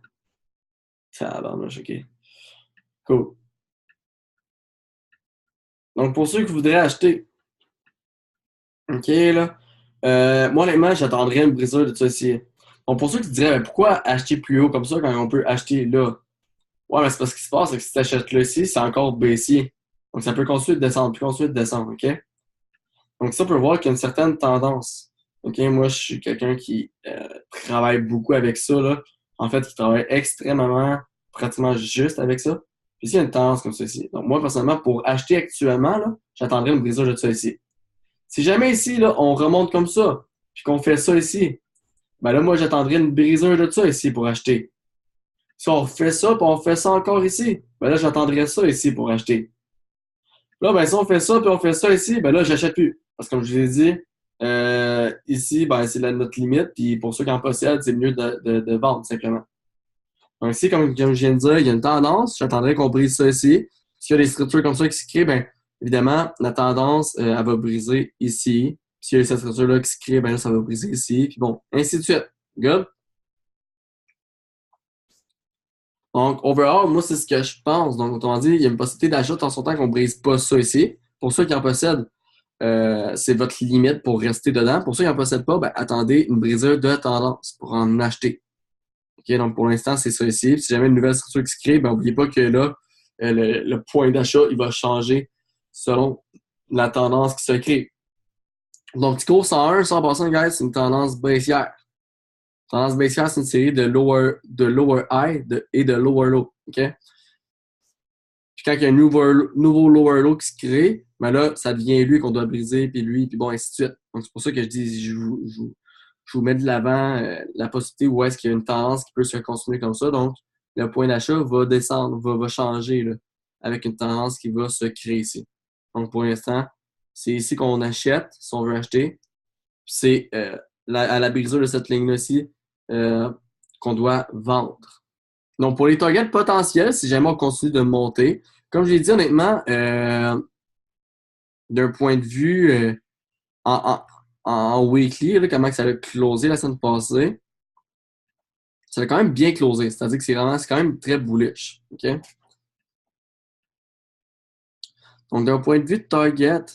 Ça va, OK. Cool. Donc, pour ceux qui voudraient acheter, OK, là. Moi, honnêtement, j'attendrais une brisure de ça ici. Donc, pour ceux qui se diraient, pourquoi acheter plus haut comme ça quand on peut acheter là? Ouais, mais c'est parce que ce qui se passe, c'est que si tu achètes là ici, c'est encore baissier. Donc, ça peut construire de descendre, puis construire de descendre, OK? Donc, ça, on peut voir qu'il y a une certaine tendance. OK, moi, je suis quelqu'un qui travaille beaucoup avec ça, là. En fait, qui travaille extrêmement, pratiquement juste avec ça. Puis ici, il y a une tendance comme ceci. Donc, moi, personnellement, pour acheter actuellement, là, j'attendrais une brisure de ça ici. Si jamais ici, là, on remonte comme ça, puis qu'on fait ça ici, ben là, moi, j'attendrais une brisure de ça ici pour acheter. Si on fait ça, puis on fait ça encore ici, ben là, j'attendrais ça ici pour acheter. Là, ben, si on fait ça, puis on fait ça ici, ben là, j'achète plus. Parce que comme je l'ai dit, ici, ben, c'est notre limite, puis pour ceux qui en possèdent, c'est mieux de vendre, simplement. Donc ici, comme je viens de dire, il y a une tendance, j'attendrais qu'on brise ça ici. S'il y a des structures comme ça qui se créent, ben, évidemment, la tendance, elle va briser ici. S'il y a cette structure-là qui se crée, ben là, ça va briser ici, puis bon, ainsi de suite. Good? Donc, overall, moi, c'est ce que je pense. Donc, autrement dit, il y a une possibilité d'achat en son temps qu'on ne brise pas ça ici. Pour ceux qui en possèdent, c'est votre limite pour rester dedans. Pour ceux qui n'en possèdent pas, ben, attendez une brisure de tendance pour en acheter. OK, donc, pour l'instant, c'est ça ici. Puis, si jamais une nouvelle structure qui se crée, ben, n'oubliez pas que là, le point d'achat, il va changer selon la tendance qui se crée. Donc, petit cours 101, 100%, guys, c'est une tendance baissière. Tendance baissière, c'est une série de lower high et de lower low. OK? Puis quand il y a un nouveau lower low qui se crée, ben là, ça devient lui qu'on doit briser, puis lui, puis bon, ainsi de suite. Donc, c'est pour ça que je dis, je vous mets de l'avant la possibilité où est-ce qu'il y a une tendance qui peut se continuer comme ça. Donc, le point d'achat va descendre, va changer là, avec une tendance qui va se créer ici. Donc, pour l'instant, c'est ici qu'on achète, si on veut acheter. Puis c'est à la brisure de cette ligne-là ci qu'on doit vendre. Donc, pour les targets potentiels, si jamais on continue de monter, comme j'ai dit honnêtement, d'un point de vue en weekly, là, comment que ça a closé la semaine passée, ça a quand même bien closé. C'est-à-dire que c'est quand même très bullish. OK? Donc, d'un point de vue de target,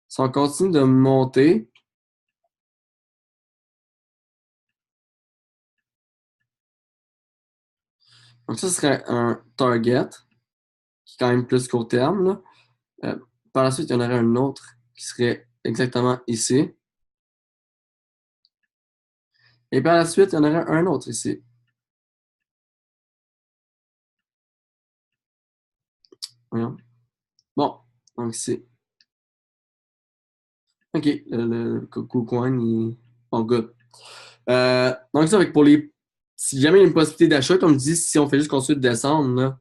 si on continue de monter, donc ça serait un target qui est quand même plus court terme. Là. Par la suite, il y en aurait un autre qui serait exactement ici. Et par la suite, il y en aurait un autre ici. Voyons. Bon, donc ici. OK, le coin, il... Bon, good. Donc ça, pour les... Si jamais il y a une possibilité d'achat, comme je dis, si on fait juste construire de descendre, là,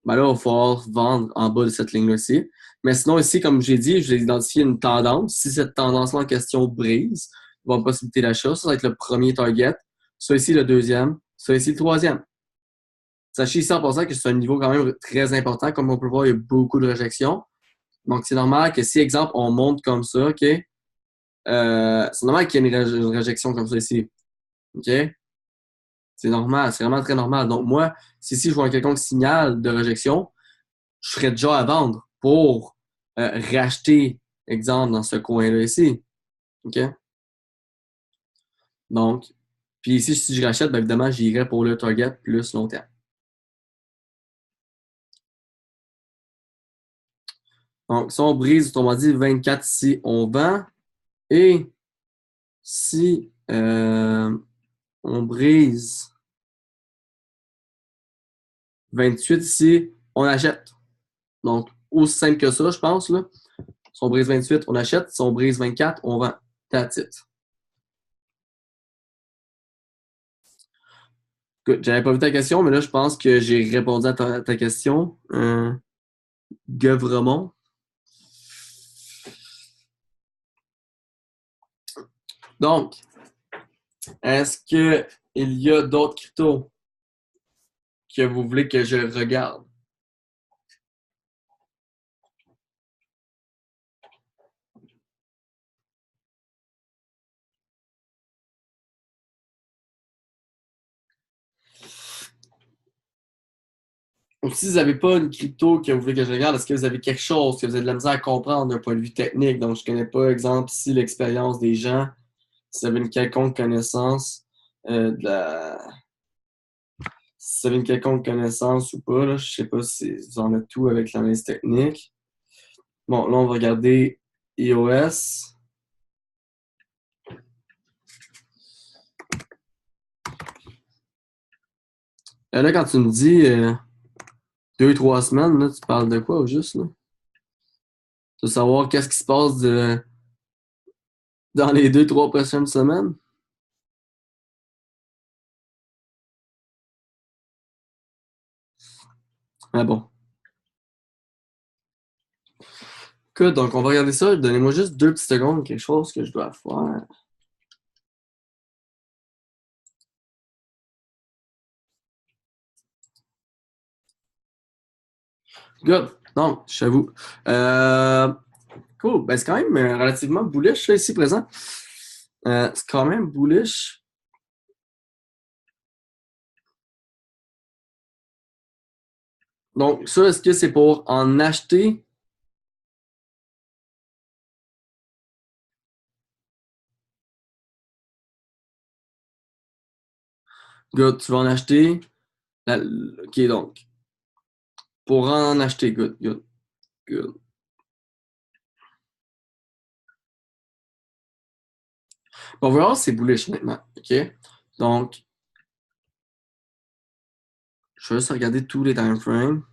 ben là, il va falloir vendre en bas de cette ligne-là-ci. Mais sinon, ici, comme j'ai dit, j'ai identifié une tendance. Si cette tendance-là en question brise, il va y avoir une possibilité d'achat. Ça va être le premier target. Ça ici, le deuxième. Ça ici, le troisième. Sachez ici en passant que c'est un niveau quand même très important. Comme on peut voir, il y a beaucoup de réjections. Donc, c'est normal que si, exemple, on monte comme ça, OK? C'est normal qu'il y ait une réjection comme ça ici. OK? C'est normal, c'est vraiment très normal. Donc, moi, si je vois un quelconque signal de réjection, je serais déjà à vendre pour racheter, exemple, dans ce coin-là ici. OK? Donc, puis ici, si je rachète, bien évidemment, j'irai pour le target plus long terme. Donc, si on brise, autrement dit, 24 ici, on vend. Et si on brise 28 ici, on achète. Donc, aussi simple que ça, je pense. Là. Si on brise 28, on achète. Si on brise 24, on vend. That's it. J'avais pas vu ta question, mais là, je pense que j'ai répondu à ta question. Gueuvremont. Donc, est-ce qu'il y a d'autres cryptos que vous voulez que je regarde? Ou si vous n'avez pas une crypto que vous voulez que je regarde, est-ce que vous avez quelque chose que vous avez de la misère à comprendre d'un point de vue technique? Donc, je ne connais pas, exemple, ici, l'expérience des gens. Si vous avez une quelconque connaissance de la... Si vous avez une quelconque connaissance ou pas, là, je sais pas si vous en êtes tout avec l'analyse technique. Bon, là, on va regarder iOS. Là, quand tu me dis 2, 3 semaines, là, tu parles de quoi au juste, là? Tu veux savoir qu'est-ce qui se passe dans les 2, 3 prochaines semaines? Ah bon. Écoute, donc on va regarder ça. Donnez-moi juste 2 petites secondes, quelque chose que je dois faire. Good. Donc, j'avoue. Cool. Ben, c'est quand même relativement bullish, ça, ici présent. C'est quand même bullish. Donc, ça, est-ce que c'est pour en acheter? Good. Tu vas en acheter. OK, donc. Pour en acheter. Good, good, good. Bon, on va voir si c'est bullish maintenant. OK? Donc, je vais juste regarder tous les time frames.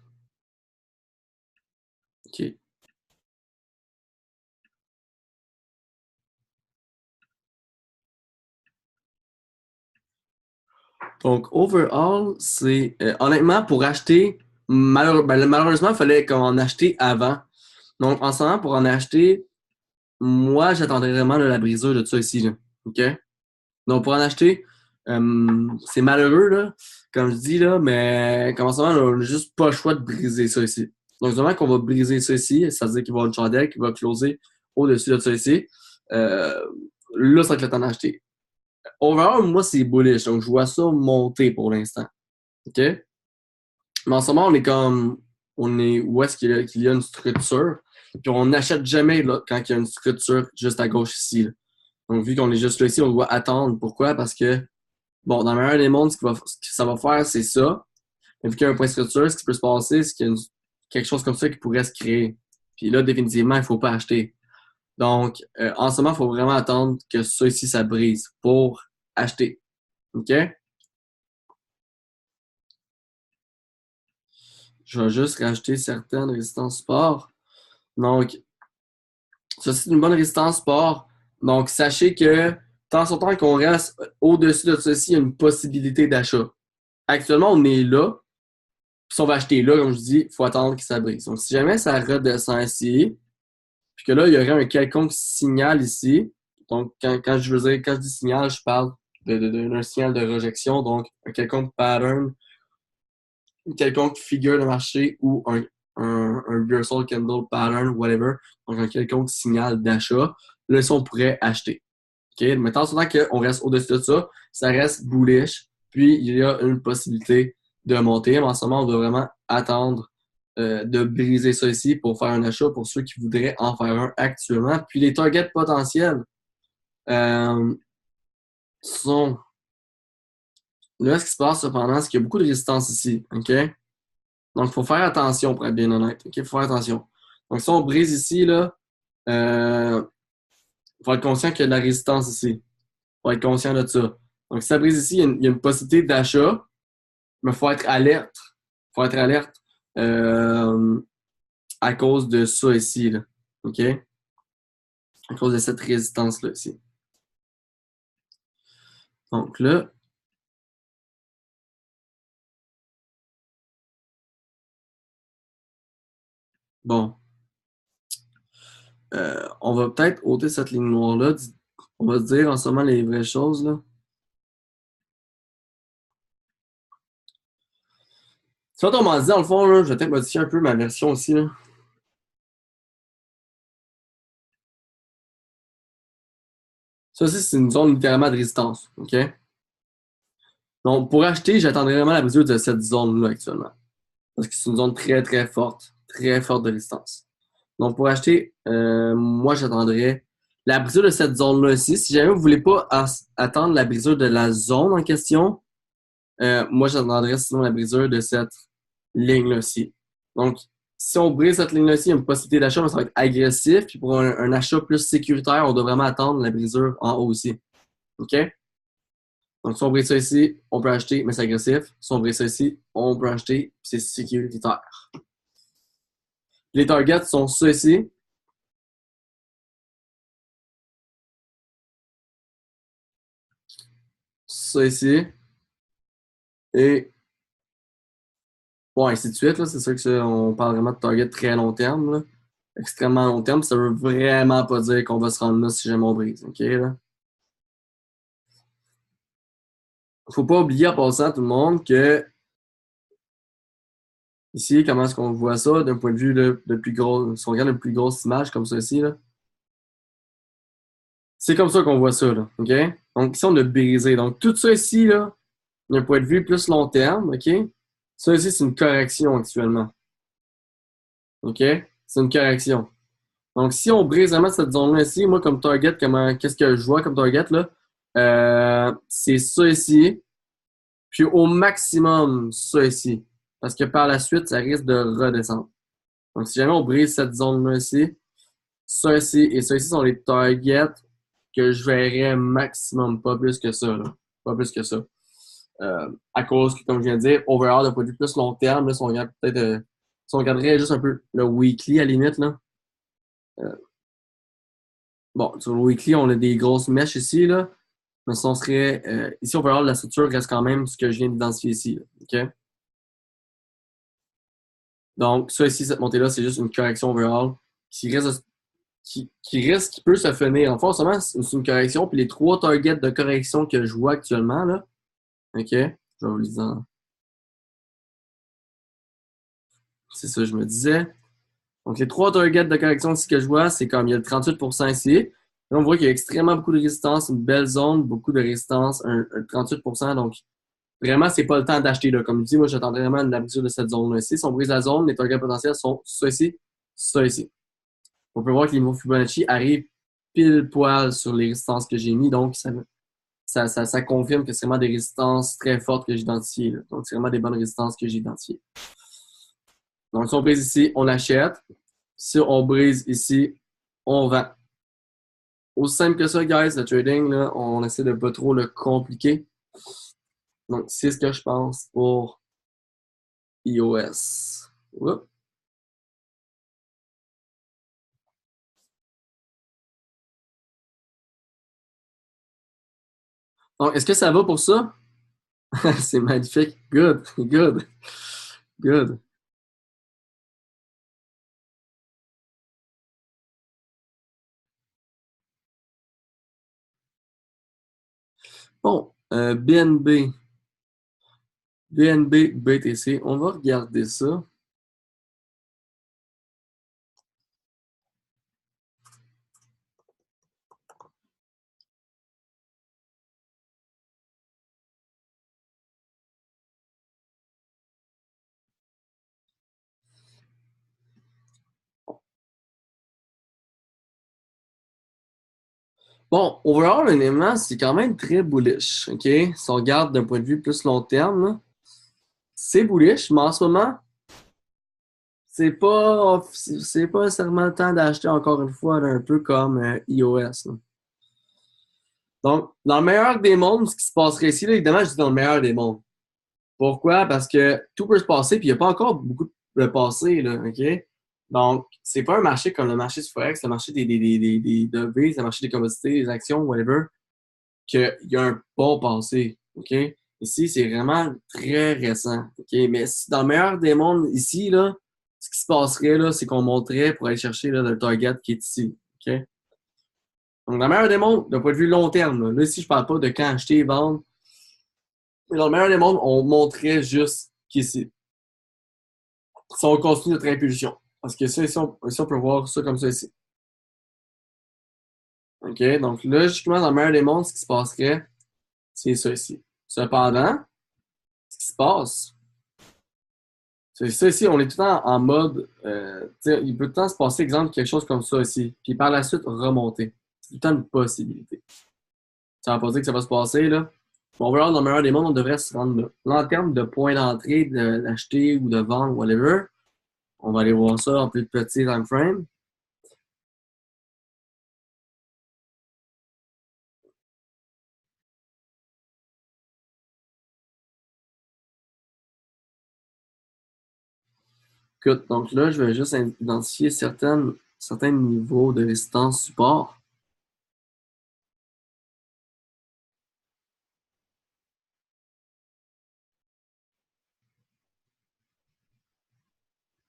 OK. Donc, overall, c'est honnêtement pour acheter, malheureusement, il fallait qu'on achète avant. Donc, en ce moment, pour en acheter, moi, j'attendrais vraiment la brisure de ça ici. Là. OK? Donc, pour en acheter, c'est malheureux, là, comme je dis, là, mais comme en ce moment, on n'a juste pas le choix de briser ça ici. Donc, vraiment qu'on va briser ça ici, ça veut dire qu'il va y avoir une chandelle qui va closer au-dessus de ça ici. Euh, là, ça va être le temps d'acheter. Overall, moi, c'est bullish. Donc, je vois ça monter pour l'instant. OK? Mais en ce moment, on est comme. On est où est-ce qu'il y a une structure. Puis on n'achète jamais là, quand il y a une structure juste à gauche ici. Là. Donc, vu qu'on est juste là ici, on doit attendre. Pourquoi? Parce que, bon, dans le meilleur des mondes, ce que ça va faire, c'est ça. Mais vu qu'il y a un point de structure, ce qui peut se passer, c'est qu'il y a quelque chose comme ça qui pourrait se créer. Puis là, définitivement, il ne faut pas acheter. Donc, en ce moment, il faut vraiment attendre que ça ici, ça brise pour acheter. OK? Je vais juste rajouter certaines résistances support. Donc, ça, c'est une bonne résistance support. Donc, sachez que tant son temps qu'on reste au-dessus de ceci, il y a une possibilité d'achat. Actuellement, on est là. Puis si on va acheter là, comme je dis, il faut attendre que ça brise. Donc, si jamais ça redescend ici, puis que là, il y aurait un quelconque signal ici. Donc, quand je veux dire, quand je dis signal, je parle d'un signal de rejection. Donc, un quelconque pattern, une quelconque figure de marché ou un reversal candle pattern, whatever. Donc, un quelconque signal d'achat. Là, ça, on pourrait acheter. OK? Mais tant qu'on reste au-dessus de ça, ça reste bullish. Puis, il y a une possibilité de monter. Mais en ce moment, on doit vraiment attendre de briser ça ici pour faire un achat pour ceux qui voudraient en faire un actuellement. Puis, les targets potentiels euh, sont... Là, ce qui se passe cependant, c'est qu'il y a beaucoup de résistance ici. OK? Donc, il faut faire attention pour être bien honnête. OK? Il faut faire attention. Donc, si on brise ici, là, il faut être conscient qu'il y a de la résistance ici. Il faut être conscient de ça. Donc, si ça brise ici, il y a une possibilité d'achat, mais il faut être alerte. Il faut être alerte euh, à cause de ça ici. Là. OK? À cause de cette résistance-là ici. Donc là, bon, on va peut-être ôter cette ligne noire-là On va se dire en ce moment les vraies choses, là. Tu vois, on m'a dit, dans le fond, là, je vais peut-être modifier un peu ma version aussi, là. Ça aussi, c'est une zone littéralement de résistance, OK? Donc, pour acheter, j'attendrai vraiment la brisure de cette zone-là actuellement. Parce que c'est une zone très forte de résistance. Donc, pour acheter, moi, j'attendrais la brisure de cette zone-là aussi. Si jamais vous voulez pas attendre la brisure de la zone en question, moi, j'attendrais sinon la brisure de cette ligne-là aussi. Donc, si on brise cette ligne-là aussi, il y a une possibilité d'achat, mais ça va être agressif. Puis pour un achat plus sécuritaire, on doit vraiment attendre la brisure en haut aussi. OK? Donc, si on brise ça ici, on peut acheter, mais c'est agressif. Si on brise ça ici, on peut acheter, c'est sécuritaire. Les targets sont ceux ici. Ça ici. Et bon, ainsi de suite. Là. C'est sûr que ça, on parle vraiment de target très long terme. Là. Extrêmement long terme. Ça veut vraiment pas dire qu'on va se rendre là si jamais on brise. OK, là? Faut pas oublier en passant tout le monde que ici, comment est-ce qu'on voit ça d'un point de vue de plus gros. Si on regarde une plus grosse image comme ça ici, là, c'est comme ça qu'on voit ça. Là, OK? Donc ici, on a brisé. Donc tout ça ici, là, d'un point de vue plus long terme, OK? Ça ici, c'est une correction actuellement. OK? C'est une correction. Donc, si on brise vraiment cette zone-là ici, moi, comme target, qu'est-ce que je vois comme target, là? C'est ça ici. Puis au maximum, ça ici. Parce que par la suite, ça risque de redescendre. Donc, si jamais on brise cette zone-là ici, ça ici et ça ici sont les targets que je verrais maximum, pas plus que ça, là. Pas plus que ça. À cause que, comme je viens de dire, overall, d'un point de vue plus long terme, là, si on regarde peut-être, si on regarderait juste un peu le weekly à la limite, là. Euh, bon, sur le weekly, on a des grosses mèches ici, là. Mais si on serait, ici, overall, la structure reste quand même ce que je viens d'identifier ici, là. OK? Donc, ça ici, cette montée-là, c'est juste une correction overall qui peut se finir. En fait, c'est une correction. Puis les trois targets de correction que je vois actuellement, là, OK? Je vais vous les dire. C'est ça, je me disais. Donc, les trois targets de correction ici que je vois, c'est comme il y a le 38% ici. Là, on voit qu'il y a extrêmement beaucoup de résistance, une belle zone, beaucoup de résistance, un 38%. Donc, vraiment, c'est pas le temps d'acheter là. Comme je dis, moi, j'attendrais vraiment la brisure de cette zone-là ici. Si on brise la zone, les targets potentiels sont ça ici, ça ici. On peut voir que les niveaux Fibonacci arrivent pile poil sur les résistances que j'ai mis. Donc, ça confirme que c'est vraiment des résistances très fortes que j'ai identifiées. Là. Donc, c'est vraiment des bonnes résistances que j'ai identifiées. Donc, si on brise ici, on achète. Si on brise ici, on vend. Aussi simple que ça, guys, le trading, là, on essaie de pas trop le compliquer. Donc, c'est ce que je pense pour iOS. Oups. Donc, est-ce que ça va pour ça? C'est magnifique. Good, good, good. Bon, BNB. BNB, BTC. On va regarder ça. Bon, overall, honnêtement, c'est quand même très bullish. OK? Si on regarde d'un point de vue plus long terme, là, c'est bullish, mais en ce moment, c'est pas nécessairement le temps d'acheter encore une fois là, un peu comme iOS. Là. Donc, dans le meilleur des mondes, ce qui se passerait ici, là, évidemment, je dis dans le meilleur des mondes. Pourquoi? Parce que tout peut se passer, puis il n'y a pas encore beaucoup de passé, là, OK? Donc, c'est pas un marché comme le marché du Forex, le marché des devises, le marché des commodités, des actions, whatever, qu'il y a un bon passé, OK? Ici, c'est vraiment très récent, OK? Mais dans le meilleur des mondes, ici, là, ce qui se passerait, là, c'est qu'on monterait pour aller chercher là, le target qui est ici, OK? Donc, dans le meilleur des mondes, d'un point de vue long terme, là ici, je parle pas de quand acheter et vendre. Mais dans le meilleur des mondes, on montrait juste qu'ici, si on continue notre impulsion. Parce que ça, ici, on peut voir ça comme ça ici. OK? Donc, logiquement, dans le meilleur des mondes, ce qui se passerait, c'est ça ici. Cependant, ce qui se passe, c'est ça ici, on est tout le temps en mode, il peut tout le temps se passer, exemple, quelque chose comme ça ici, puis par la suite remonter. C'est tout le temps une possibilité. Ça ne veut pas dire que ça va se passer, là. On va voir dans le meilleur des mondes, on devrait se rendre là. Là, en termes de point d'entrée, d'acheter ou de vendre, whatever, on va aller voir ça en plus petit time frame. Écoute, donc là, je vais juste identifier certains niveaux de résistance support.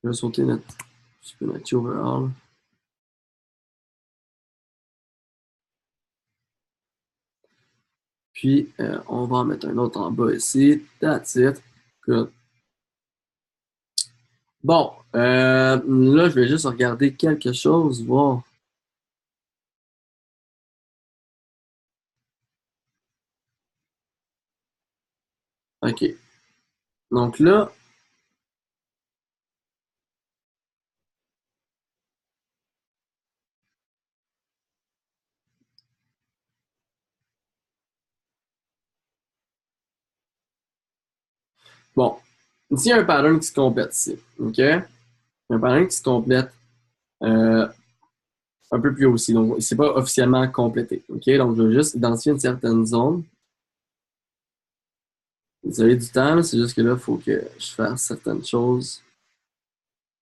Je vais sauter notre Fibonacci overall. Puis, on va en mettre un autre en bas ici. That's it. Good. Bon, là, je vais juste regarder quelque chose, voir. OK. Donc là, bon, ici, il y a un pattern qui se complète ici. OK? Il y a un pattern qui se complète euh, un peu plus haut aussi. Donc, c'est pas officiellement complété. OK? Donc, je vais juste identifier une certaine zone. Vous avez du temps, c'est juste que là, il faut que je fasse certaines choses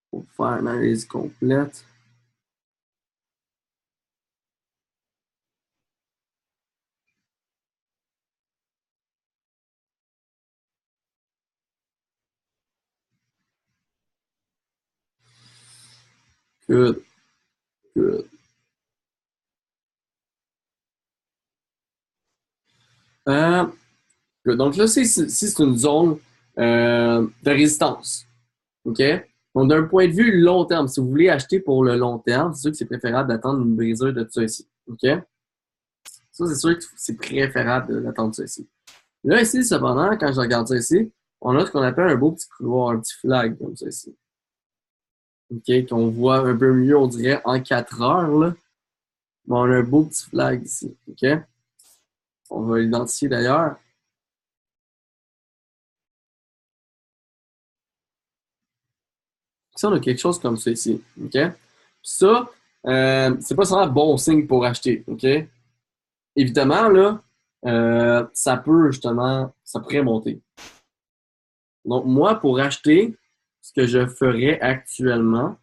pour faire une analyse complète. Good, good. Euh, good. Donc là, c'est une zone de résistance. OK? Donc, d'un point de vue long terme, si vous voulez acheter pour le long terme, c'est sûr que c'est préférable d'attendre une brisure de ça ici. OK? Ça, c'est sûr que c'est préférable d'attendre ça ici. Là, ici, cependant, quand je regarde ça ici, on a ce qu'on appelle un beau petit couloir, un petit flag comme ça ici. OK? Qu'on voit un peu mieux, on dirait, en 4 heures, là. Mais on a un beau petit flag ici. OK? On va l'identifier d'ailleurs. Ça, on a quelque chose comme ça ici. OK? Puis ça, c'est pas seulement bon signe pour acheter. OK? Évidemment, là, ça peut justement, ça pourrait monter. Donc, moi, pour acheter, ce que je ferais actuellement,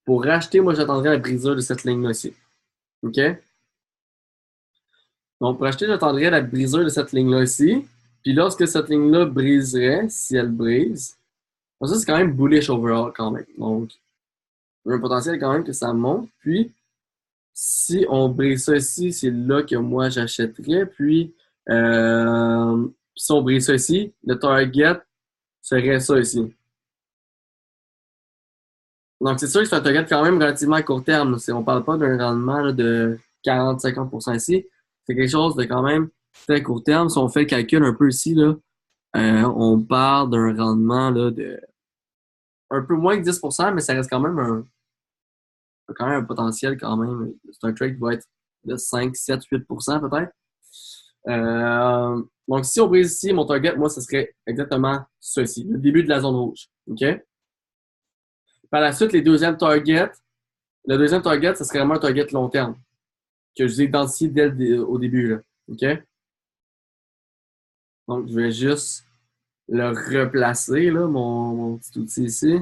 pour racheter, moi, j'attendrais la brisure de cette ligne-là ici. OK? Donc, pour acheter, j'attendrais la brisure de cette ligne-là ici. Puis lorsque cette ligne-là briserait, si elle brise, ça, c'est quand même bullish overall quand même. Donc, il y a un potentiel quand même que ça monte. Puis, si on brise ça ici, c'est là que moi, j'achèterais. Puis, si on brise ça ici, le target serait ça ici. Donc, c'est sûr que c'est un target quand même relativement à court terme. On ne parle pas d'un rendement là, de 40-50% ici. C'est quelque chose de quand même très court terme. Si on fait le calcul un peu ici, là, on parle d'un rendement là, de un peu moins que 10%, mais ça reste quand même un potentiel quand même. C'est un trade qui va être de 5, 7, 8% peut-être. Donc, si on brise ici, mon target, moi, ce serait exactement ceci, le début de la zone rouge. OK? Par la suite, le deuxième target, ce serait vraiment un target long terme que je vous ai identifié au début. Là. OK? Donc, je vais juste le replacer, là, mon petit outil ici.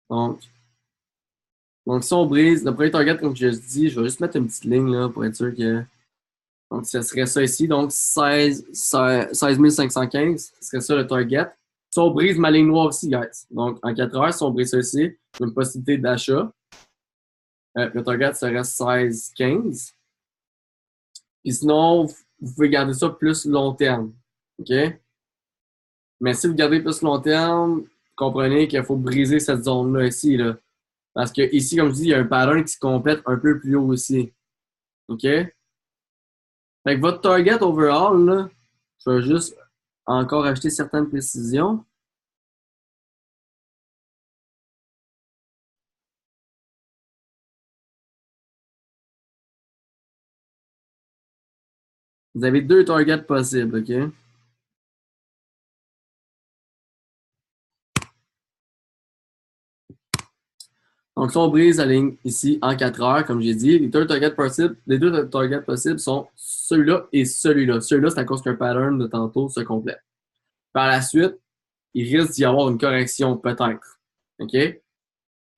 Donc, Donc, si on brise, le premier target, comme je dis, je vais juste mettre une petite ligne là, pour être sûr que. Donc, ce serait ça ici. Donc, 16 515, ce serait ça le target. Si on brise ma ligne noire aussi, guys. Donc, en 4 heures, si on brise ça ici, j'ai une possibilité d'achat. Le target serait 16 15. Puis sinon, vous pouvez garder ça plus long terme. OK? Mais si vous gardez plus long terme, comprenez qu'il faut briser cette zone-là ici. Là. Parce que ici, comme je dis, il y a un pattern qui se complète un peu plus haut aussi. OK? Fait que votre target overall, là, je vais juste encore ajouter certaines précisions. Vous avez deux targets possibles, OK? Donc, si on brise la ligne ici en 4 heures, comme j'ai dit, les deux targets possibles sont celui-là et celui-là. Celui-là, c'est à cause qu'un pattern de tantôt se complète. Par la suite, il risque d'y avoir une correction peut-être. OK?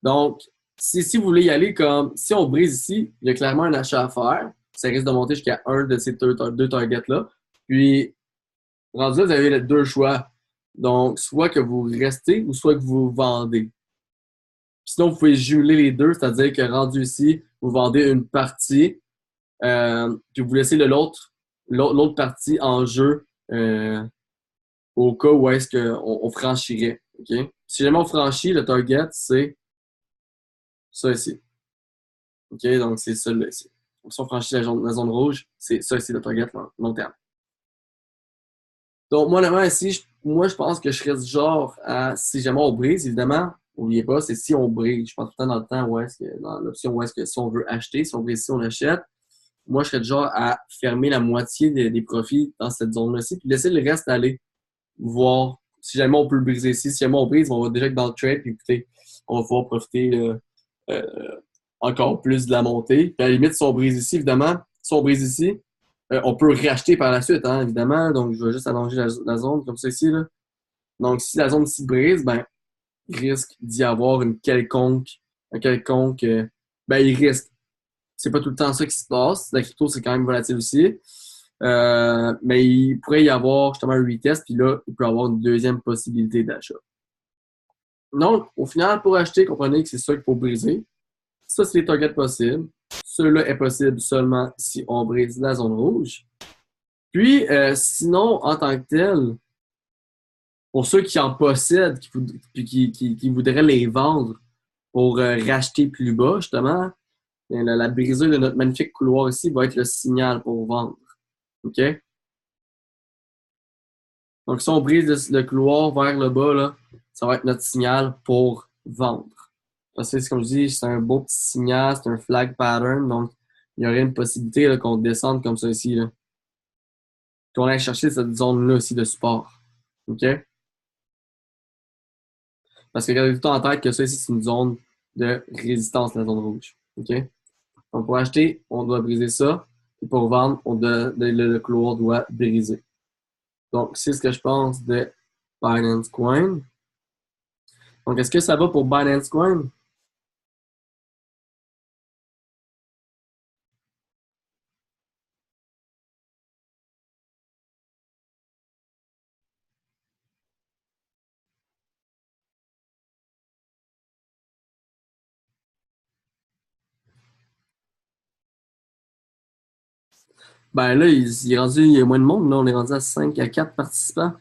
Donc, si vous voulez y aller comme si on brise ici, il y a clairement un achat à faire. Ça risque de monter jusqu'à un de ces deux targets-là. Puis, rendu là, vous avez les deux choix. Donc, soit que vous restez ou soit que vous vendez. Sinon, vous pouvez jumeler les deux, c'est-à-dire que rendu ici, vous vendez une partie, puis vous laissez l'autre partie en jeu au cas où est-ce qu'on franchirait. OK? Si jamais on franchit, le target, c'est ça ici. OK? Donc, c'est ça là ici. Donc, si on franchit la zone rouge, c'est ça ici le target long terme. Donc, moi, honnêtement, ici, moi, je pense que je serais du genre à, si jamais on brise, évidemment, n'oubliez pas, c'est si on brise. Je pense tout le temps dans le temps où est-ce que, dans l'option où est-ce que si on veut acheter, si on brise ici, on achète. Moi, je serais du genre à fermer la moitié des profits dans cette zone-là-ci, puis laisser le reste aller, voir si jamais on peut le briser ici. Si jamais on brise, on va déjà être dans le trade, puis écoutez, on va pouvoir profiter encore plus de la montée. Puis à la limite, si on brise ici, évidemment, si on brise ici, on peut réacheter par la suite, hein, évidemment. Donc, je vais juste allonger la zone comme ça ici. Là. Donc, si la zone ici brise, ben, il risque d'y avoir un quelconque, ben, il risque. C'est pas tout le temps ça qui se passe. La crypto, c'est quand même volatile aussi. Mais il pourrait y avoir justement un retest, puis là, il peut y avoir une deuxième possibilité d'achat. Donc, au final, pour acheter, comprenez que c'est ça qu'il faut briser. Ça, c'est les targets possibles. Celui-là est possible seulement si on brise la zone rouge. Puis, sinon, en tant que tel, pour ceux qui en possèdent, qui voudraient les vendre pour racheter plus bas, justement, la brisure de notre magnifique couloir ici va être le signal pour vendre. OK? Donc, si on brise le couloir vers le bas, là, ça va être notre signal pour vendre. Parce que, comme je dis, c'est un beau petit signal, c'est un flag pattern, donc il y aurait une possibilité là, qu'on descende comme ça ici. Là. Qu'on aille chercher cette zone-là aussi de support. OK? Parce que gardez tout le temps en tête que ça ici, c'est une zone de résistance, la zone rouge. OK? Donc, pour acheter, on doit briser ça. Et pour vendre, le couloir doit briser. Donc, c'est ce que je pense de Binance Coin. Donc, est-ce que ça va pour Binance Coin? Ben là, il y a moins de monde. Là, on est rendu à 5 à 4 participants.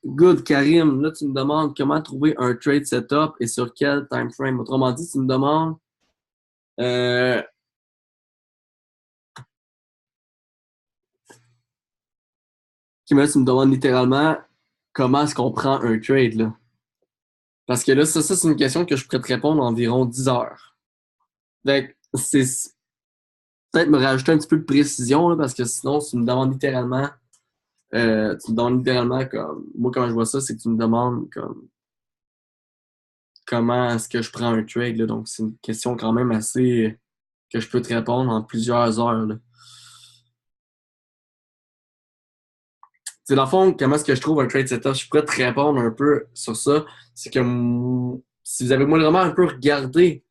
Good, Karim. Là, tu me demandes comment trouver un trade setup et sur quel time frame. Autrement dit, tu me demandes euh, tu me demandes littéralement comment est-ce qu'on prend un trade, là. Parce que là, ça c'est une question que je pourrais te répondre en environ 10 heures. Donc, c'est peut-être me rajouter un petit peu de précision, là, parce que sinon, tu me demandes littéralement comme, moi, comment je vois ça, c'est que tu me demandes comme, comment est-ce que je prends un trade, là. Donc, c'est une question quand même assez, que je peux te répondre en plusieurs heures, là. C'est dans le fond, comment est-ce que je trouve un trade setup? Je pourrais te répondre un peu sur ça. C'est que si vous avez vraiment un peu regardé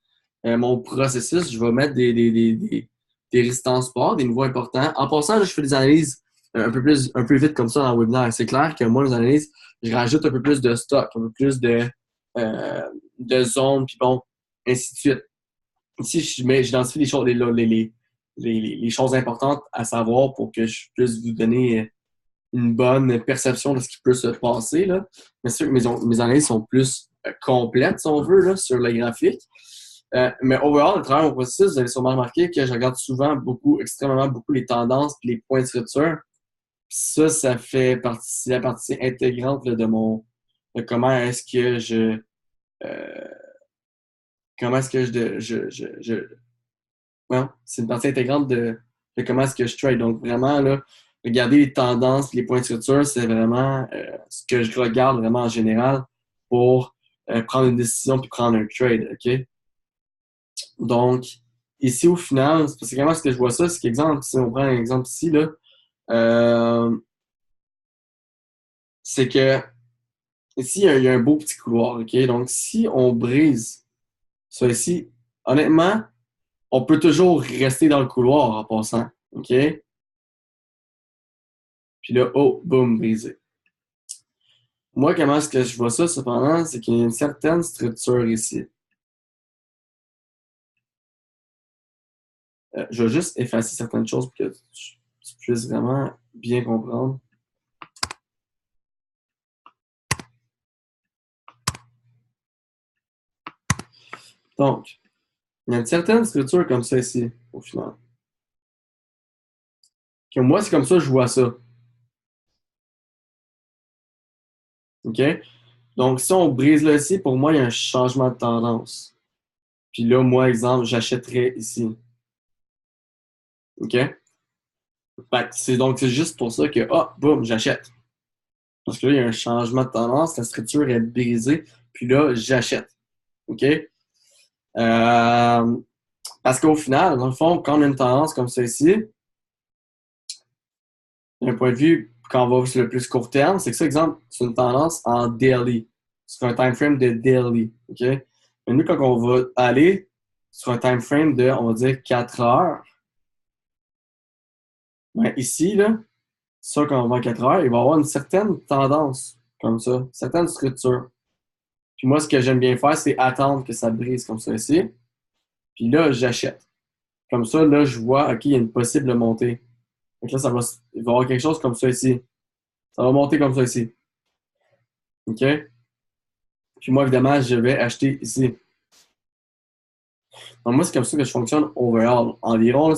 mon processus, je vais mettre des résistances fortes, des niveaux importants. En passant, là, je fais des analyses un peu vite comme ça dans le webinaire. C'est clair que moi, les analyses, je rajoute un peu plus de stock, un peu plus de zones, puis bon, ainsi de suite. Ici, j'identifie les choses importantes à savoir pour que je puisse vous donner une bonne perception de ce qui peut se passer. Là. Bien sûr que mes analyses sont plus complètes, si on veut, là, sur le graphique. Mais overall, à travers mon processus, vous avez sûrement remarqué que je regarde souvent extrêmement beaucoup les tendances et les points de rupture. Ça fait partie, la partie intégrante là, de comment est-ce que euh, comment est-ce que ouais, c'est une partie intégrante de comment est-ce que je trade. Donc vraiment, là, regarder les tendances, les points de structure, c'est vraiment ce que je regarde vraiment en général pour prendre une décision puis prendre un trade, OK? Donc, ici, au final, c'est parce que comment est-ce que je vois ça? C'est qu'exemple, si on prend un exemple ici, là, euh, c'est que ici, il y a un beau petit couloir, OK? Donc, si on brise ça ici, honnêtement, on peut toujours rester dans le couloir en passant, OK? Puis là, oh, boum, brisé. Moi, comment est-ce que je vois ça, cependant, c'est qu'il y a une certaine structure ici. Je vais juste effacer certaines choses pour que tu puisses vraiment bien comprendre. Donc, il y a une certaine structure comme ça ici, au final. Que moi, c'est comme ça que je vois ça. OK? Donc, si on brise là ici, pour moi, il y a un changement de tendance. Puis là, moi, exemple, j'achèterais ici. OK? Donc, c'est juste pour ça que, ah, boum, j'achète. Parce que là, il y a un changement de tendance, la structure est brisée, puis là, j'achète. OK? Parce qu'au final, dans le fond, quand on a une tendance comme ça ici, d'un point de vue, quand on va sur le plus court terme, c'est que ça, exemple, c'est une tendance en daily. Sur un time frame de daily. OK? Mais nous, quand on va aller sur un time frame de, on va dire, 4 heures, ben ici, là, ça, quand on va à 4 heures, il va y avoir une certaine tendance, comme ça, une certaine structure. Puis moi, ce que j'aime bien faire, c'est attendre que ça brise comme ça ici. Puis là, j'achète. Comme ça, là, je vois, OK, il y a une possible montée. Donc là, il va y avoir quelque chose comme ça ici. Ça va monter comme ça ici. OK? Puis moi, évidemment, je vais acheter ici. Donc moi, c'est comme ça que je fonctionne overall. Environ, là,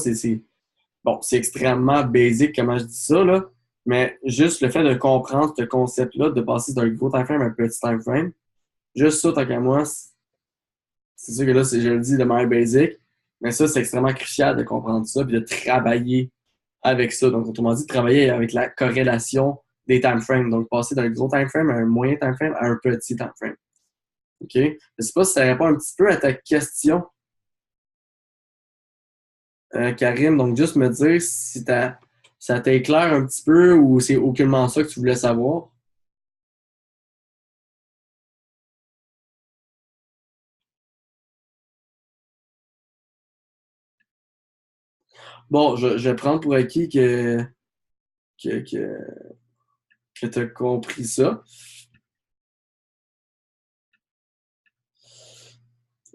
bon, c'est extrêmement basic comment je dis ça, là. Mais juste le fait de comprendre ce concept-là, de passer d'un gros time frame à un petit time frame, juste ça, tant qu'à moi, c'est sûr que là, je le dis de manière basic, mais ça, c'est extrêmement crucial de comprendre ça puis de travailler avec ça. Donc, autrement dit, travailler avec la corrélation des time frames. Donc, passer d'un gros time frame à un moyen time frame à un petit time frame. OK? Je ne sais pas si ça répond un petit peu à ta question, Karim. Donc, juste me dire si ça t'éclaire un petit peu ou c'est aucunement ça que tu voulais savoir. Bon, je vais prendre pour acquis que, que, que tu as compris ça.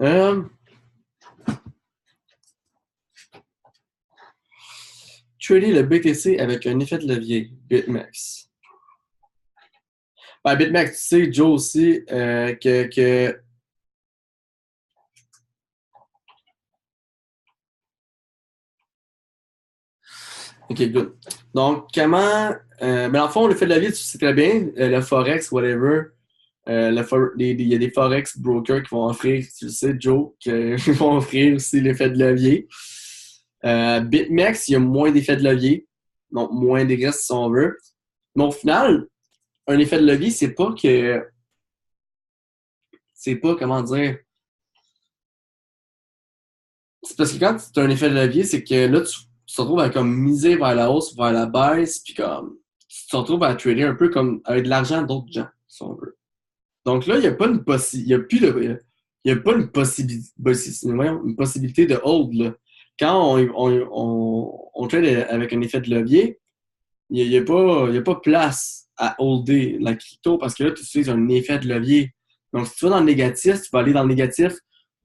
Euh, Trader le BTC avec un effet de levier, BitMEX. Ben, BitMEX, tu sais, Joe aussi, que OK, good. Donc, comment. Mais en fond, le fait de levier, tu sais très bien, le Forex, whatever. Il y a des Forex brokers qui vont offrir, tu le sais, Joe, qui vont offrir aussi l'effet de levier. BitMEX, il y a moins d'effet de levier, donc moins de risques si on veut. Mais au final, un effet de levier, c'est pas que. C'est pas, comment dire. C'est parce que quand tu as un effet de levier, c'est que là, tu te retrouves à comme miser vers la hausse, vers la baisse, puis comme tu te retrouves à trader un peu comme avec de l'argent d'autres gens, si on veut. Donc là, il n'y a pas une possibilité. Il y a plus de. il n'y a pas une possibilité de hold, là. Quand on trade avec un effet de levier, il n'y a, y a pas place à holder la crypto parce que là, tu utilises un effet de levier. Donc, si tu vas dans le négatif, tu vas aller dans le négatif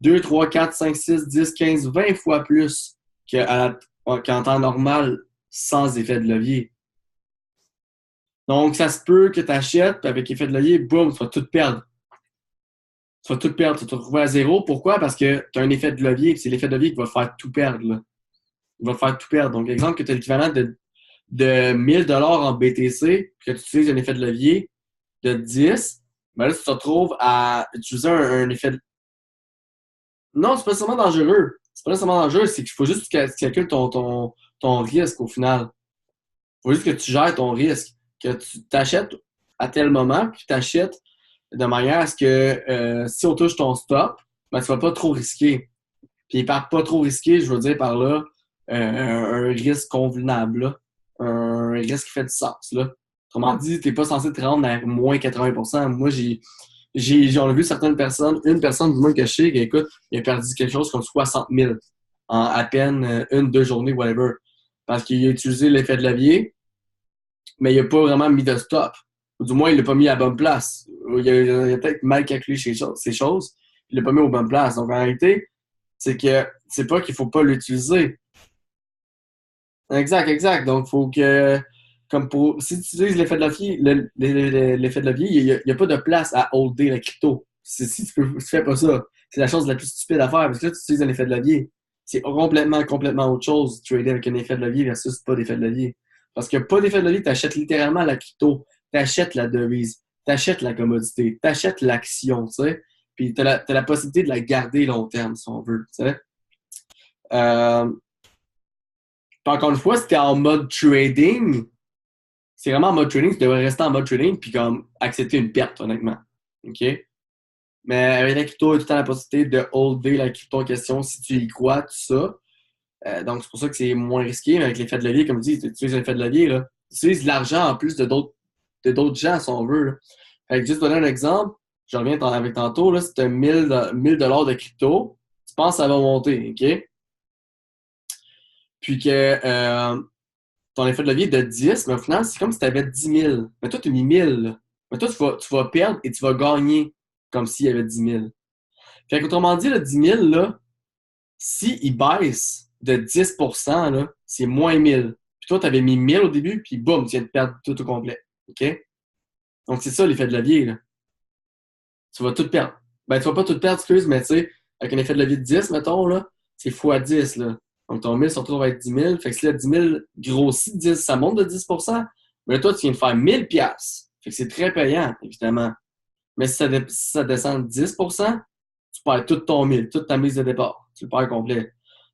2, 3, 4, 5, 6, 10, 15, 20 fois plus qu'en temps normal sans effet de levier. Donc, ça se peut que tu achètes, puis avec effet de levier, boum, tu vas tout perdre. Tu vas tout perdre, tu vas te retrouver à zéro. Pourquoi? Parce que tu as un effet de levier, c'est l'effet de levier qui va faire tout perdre. Là. Il va faire tout perdre. Donc, exemple que tu as l'équivalent de 1000 en BTC, puis que tu utilises un effet de levier de 10, ben là, tu te retrouves à utiliser un effet de... Non, c'est pas nécessairement dangereux. C'est pas nécessairement dangereux, c'est qu'il faut juste que tu calcules ton risque au final. Il faut juste que tu gères ton risque. Que tu t'achètes à tel moment, puis tu t'achètes de manière à ce que si on touche ton stop, ben, tu vas pas trop risquer. Puis par pas trop risquer, je veux dire par là un risque convenable, là. Un risque qui fait du sens. Là. Autrement dit, tu n'es pas censé te rendre à moins 80%. Moi, j'en ai vu certaines personnes, une personne du moins que je sais, qui écoute, il a perdu quelque chose comme 60 000 en à peine une, deux journées, whatever. Parce qu'il a utilisé l'effet de levier, mais il n'a pas vraiment mis de stop. Ou du moins, il l'a pas mis à la bonne place. Il a peut-être mal calculé ces choses. Il l'a pas mis aux bonnes places. Donc, en réalité, c'est que c'est pas qu'il faut pas l'utiliser. Exact, exact. Donc, faut que, comme pour, si tu utilises l'effet de levier, l'effet de levier, il n'y a pas de place à holder la crypto. Si tu fais pas ça, c'est la chose la plus stupide à faire parce que là, tu utilises un effet de levier. C'est complètement autre chose, trader avec un effet de levier versus pas d'effet de levier. Parce que pas d'effet de levier, tu achètes littéralement la crypto, tu achètes la devise, tu achètes la commodité, tu achètes l'action, tu sais. Puis tu as la possibilité de la garder long terme, si on veut, tu sais. Euh, Encore une fois, si tu es en mode trading, c'est vraiment en mode trading, tu devrais rester en mode trading puis comme accepter une perte, honnêtement. OK? Mais avec la crypto, tu as tout le temps la possibilité de holder la crypto en question si tu y crois, tout ça. Donc, c'est pour ça que c'est moins risqué. Mais avec l'effet de levier, comme tu dis, tu utilises l'effet de levier, là. Tu utilises de l'argent en plus de d'autres gens, si on veut. Là. Fait que juste donner un exemple, je reviens avec tantôt, là, si tu as 1000 de crypto, tu penses que ça va monter, OK? Puis que ton effet de levier est de 10, mais au final, c'est comme si tu avais 10 000. Mais toi, tu as mis 1000. Là. Mais toi, tu vas perdre et tu vas gagner comme s'il y avait 10 000. Fait qu'autrement dit, le 10 000, là, s'il baisse de 10%, là, c'est moins 1000. Puis toi, tu avais mis 1000 au début, puis boum, tu viens de perdre tout au complet. OK? Donc, c'est ça l'effet de levier. Là. Tu vas tout perdre. Ben, tu vas pas tout perdre, excuse, mais tu sais, avec un effet de levier de 10, mettons, là, c'est x 10. Là. Donc, ton 1000 se retrouve à être 10 000. Fait que si le 10 000 grossit 10, ça monte de 10%. Mais là, toi, tu viens de faire 1000 piastres. Fait que c'est très payant, évidemment. Mais si ça descend de 10%, tu perds tout ton 1000, toute ta mise de départ. Tu le perds complet.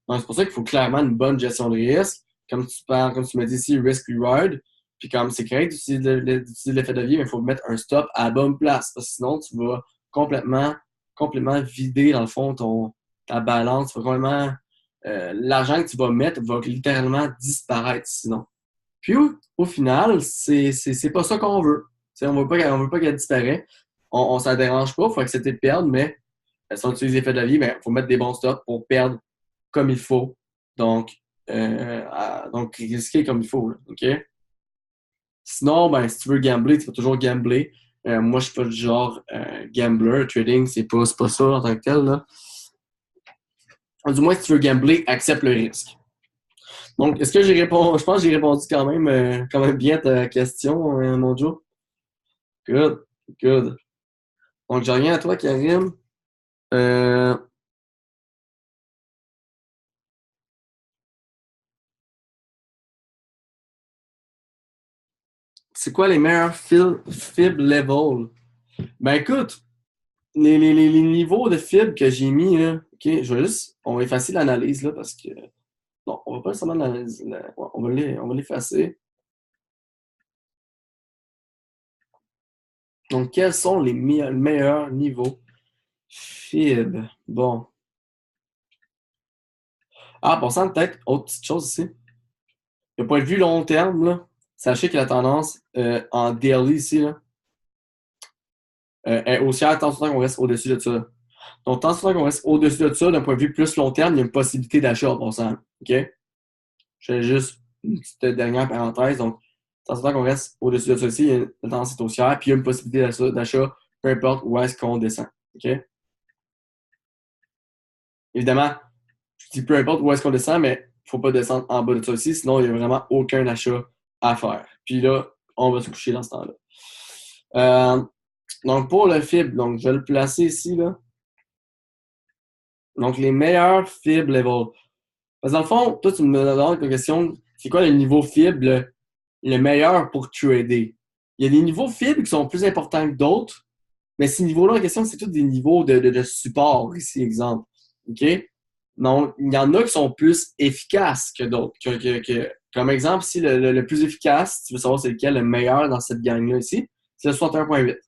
Donc, c'est pour ça qu'il faut clairement une bonne gestion de risque. Comme tu me dis ici, risk-reward. Puis comme c'est correct d'utiliser l'effet de levier, mais il faut mettre un stop à la bonne place. Parce que sinon, tu vas complètement, complètement vider, dans le fond, ta balance. Tu vas complètement l'argent que tu vas mettre va littéralement disparaître sinon. Puis au final, c'est pas ça qu'on veut. T'sais, on veut pas qu'elle disparaisse. On s'en dérange pas, il faut accepter de perdre, mais si on utilise l'effet de la vie, il faut mettre des bons stops pour perdre comme il faut. Donc, risquer comme il faut. Là, OK? Sinon, ben, si tu veux gambler, tu vas toujours gambler. Moi, je suis pas du genre gambler. Trading, c'est pas ça en tant que tel. Là. Du moins, si tu veux gambler, accepte le risque. Donc, est-ce que j'ai répondu? Je pense que j'ai répondu quand même bien à ta question, mon Joe. Good, good. Donc, j'ai rien à toi, Karim. Euh, c'est quoi les meilleurs fib level? Ben écoute, les niveaux de fib que j'ai mis, là, ok, on va effacer l'analyse là parce que non, on va pas seulement l'analyser, ouais, on va l'effacer. Donc, quels sont les meilleurs niveaux fib? Bon. Ah, pour ça, peut-être, autre petite chose ici. De point de vue long terme, là, sachez que la tendance en daily ici là, est haussière tant qu'on reste au-dessus de ça. Donc, tant soit qu'on reste au-dessus de ça, d'un point de vue plus long terme, il y a une possibilité d'achat en passant. OK? Je fais juste une petite dernière parenthèse. Donc, tant soit qu'on reste au-dessus de ceci, il y a une tendance haussière, puis il y a une possibilité d'achat, peu importe où est-ce qu'on descend. OK? Évidemment, je dis peu importe où est-ce qu'on descend, mais il ne faut pas descendre en bas de ça aussi, sinon il n'y a vraiment aucun achat à faire. Puis là, on va se coucher dans ce temps-là. Donc, pour le FIB, donc, je vais le placer ici, là. Donc, les meilleurs FIB level. Parce que dans le fond, toi, tu me demandes la question, c'est quoi le niveau FIB le meilleur pour trader? Il y a des niveaux FIB qui sont plus importants que d'autres, mais ces niveaux-là en question, c'est tous des niveaux de support, ici, exemple. OK? Donc, il y en a qui sont plus efficaces que d'autres. Comme exemple, ici, le plus efficace, tu veux savoir c'est lequel le meilleur dans cette gang-là ici, c'est le 61.8.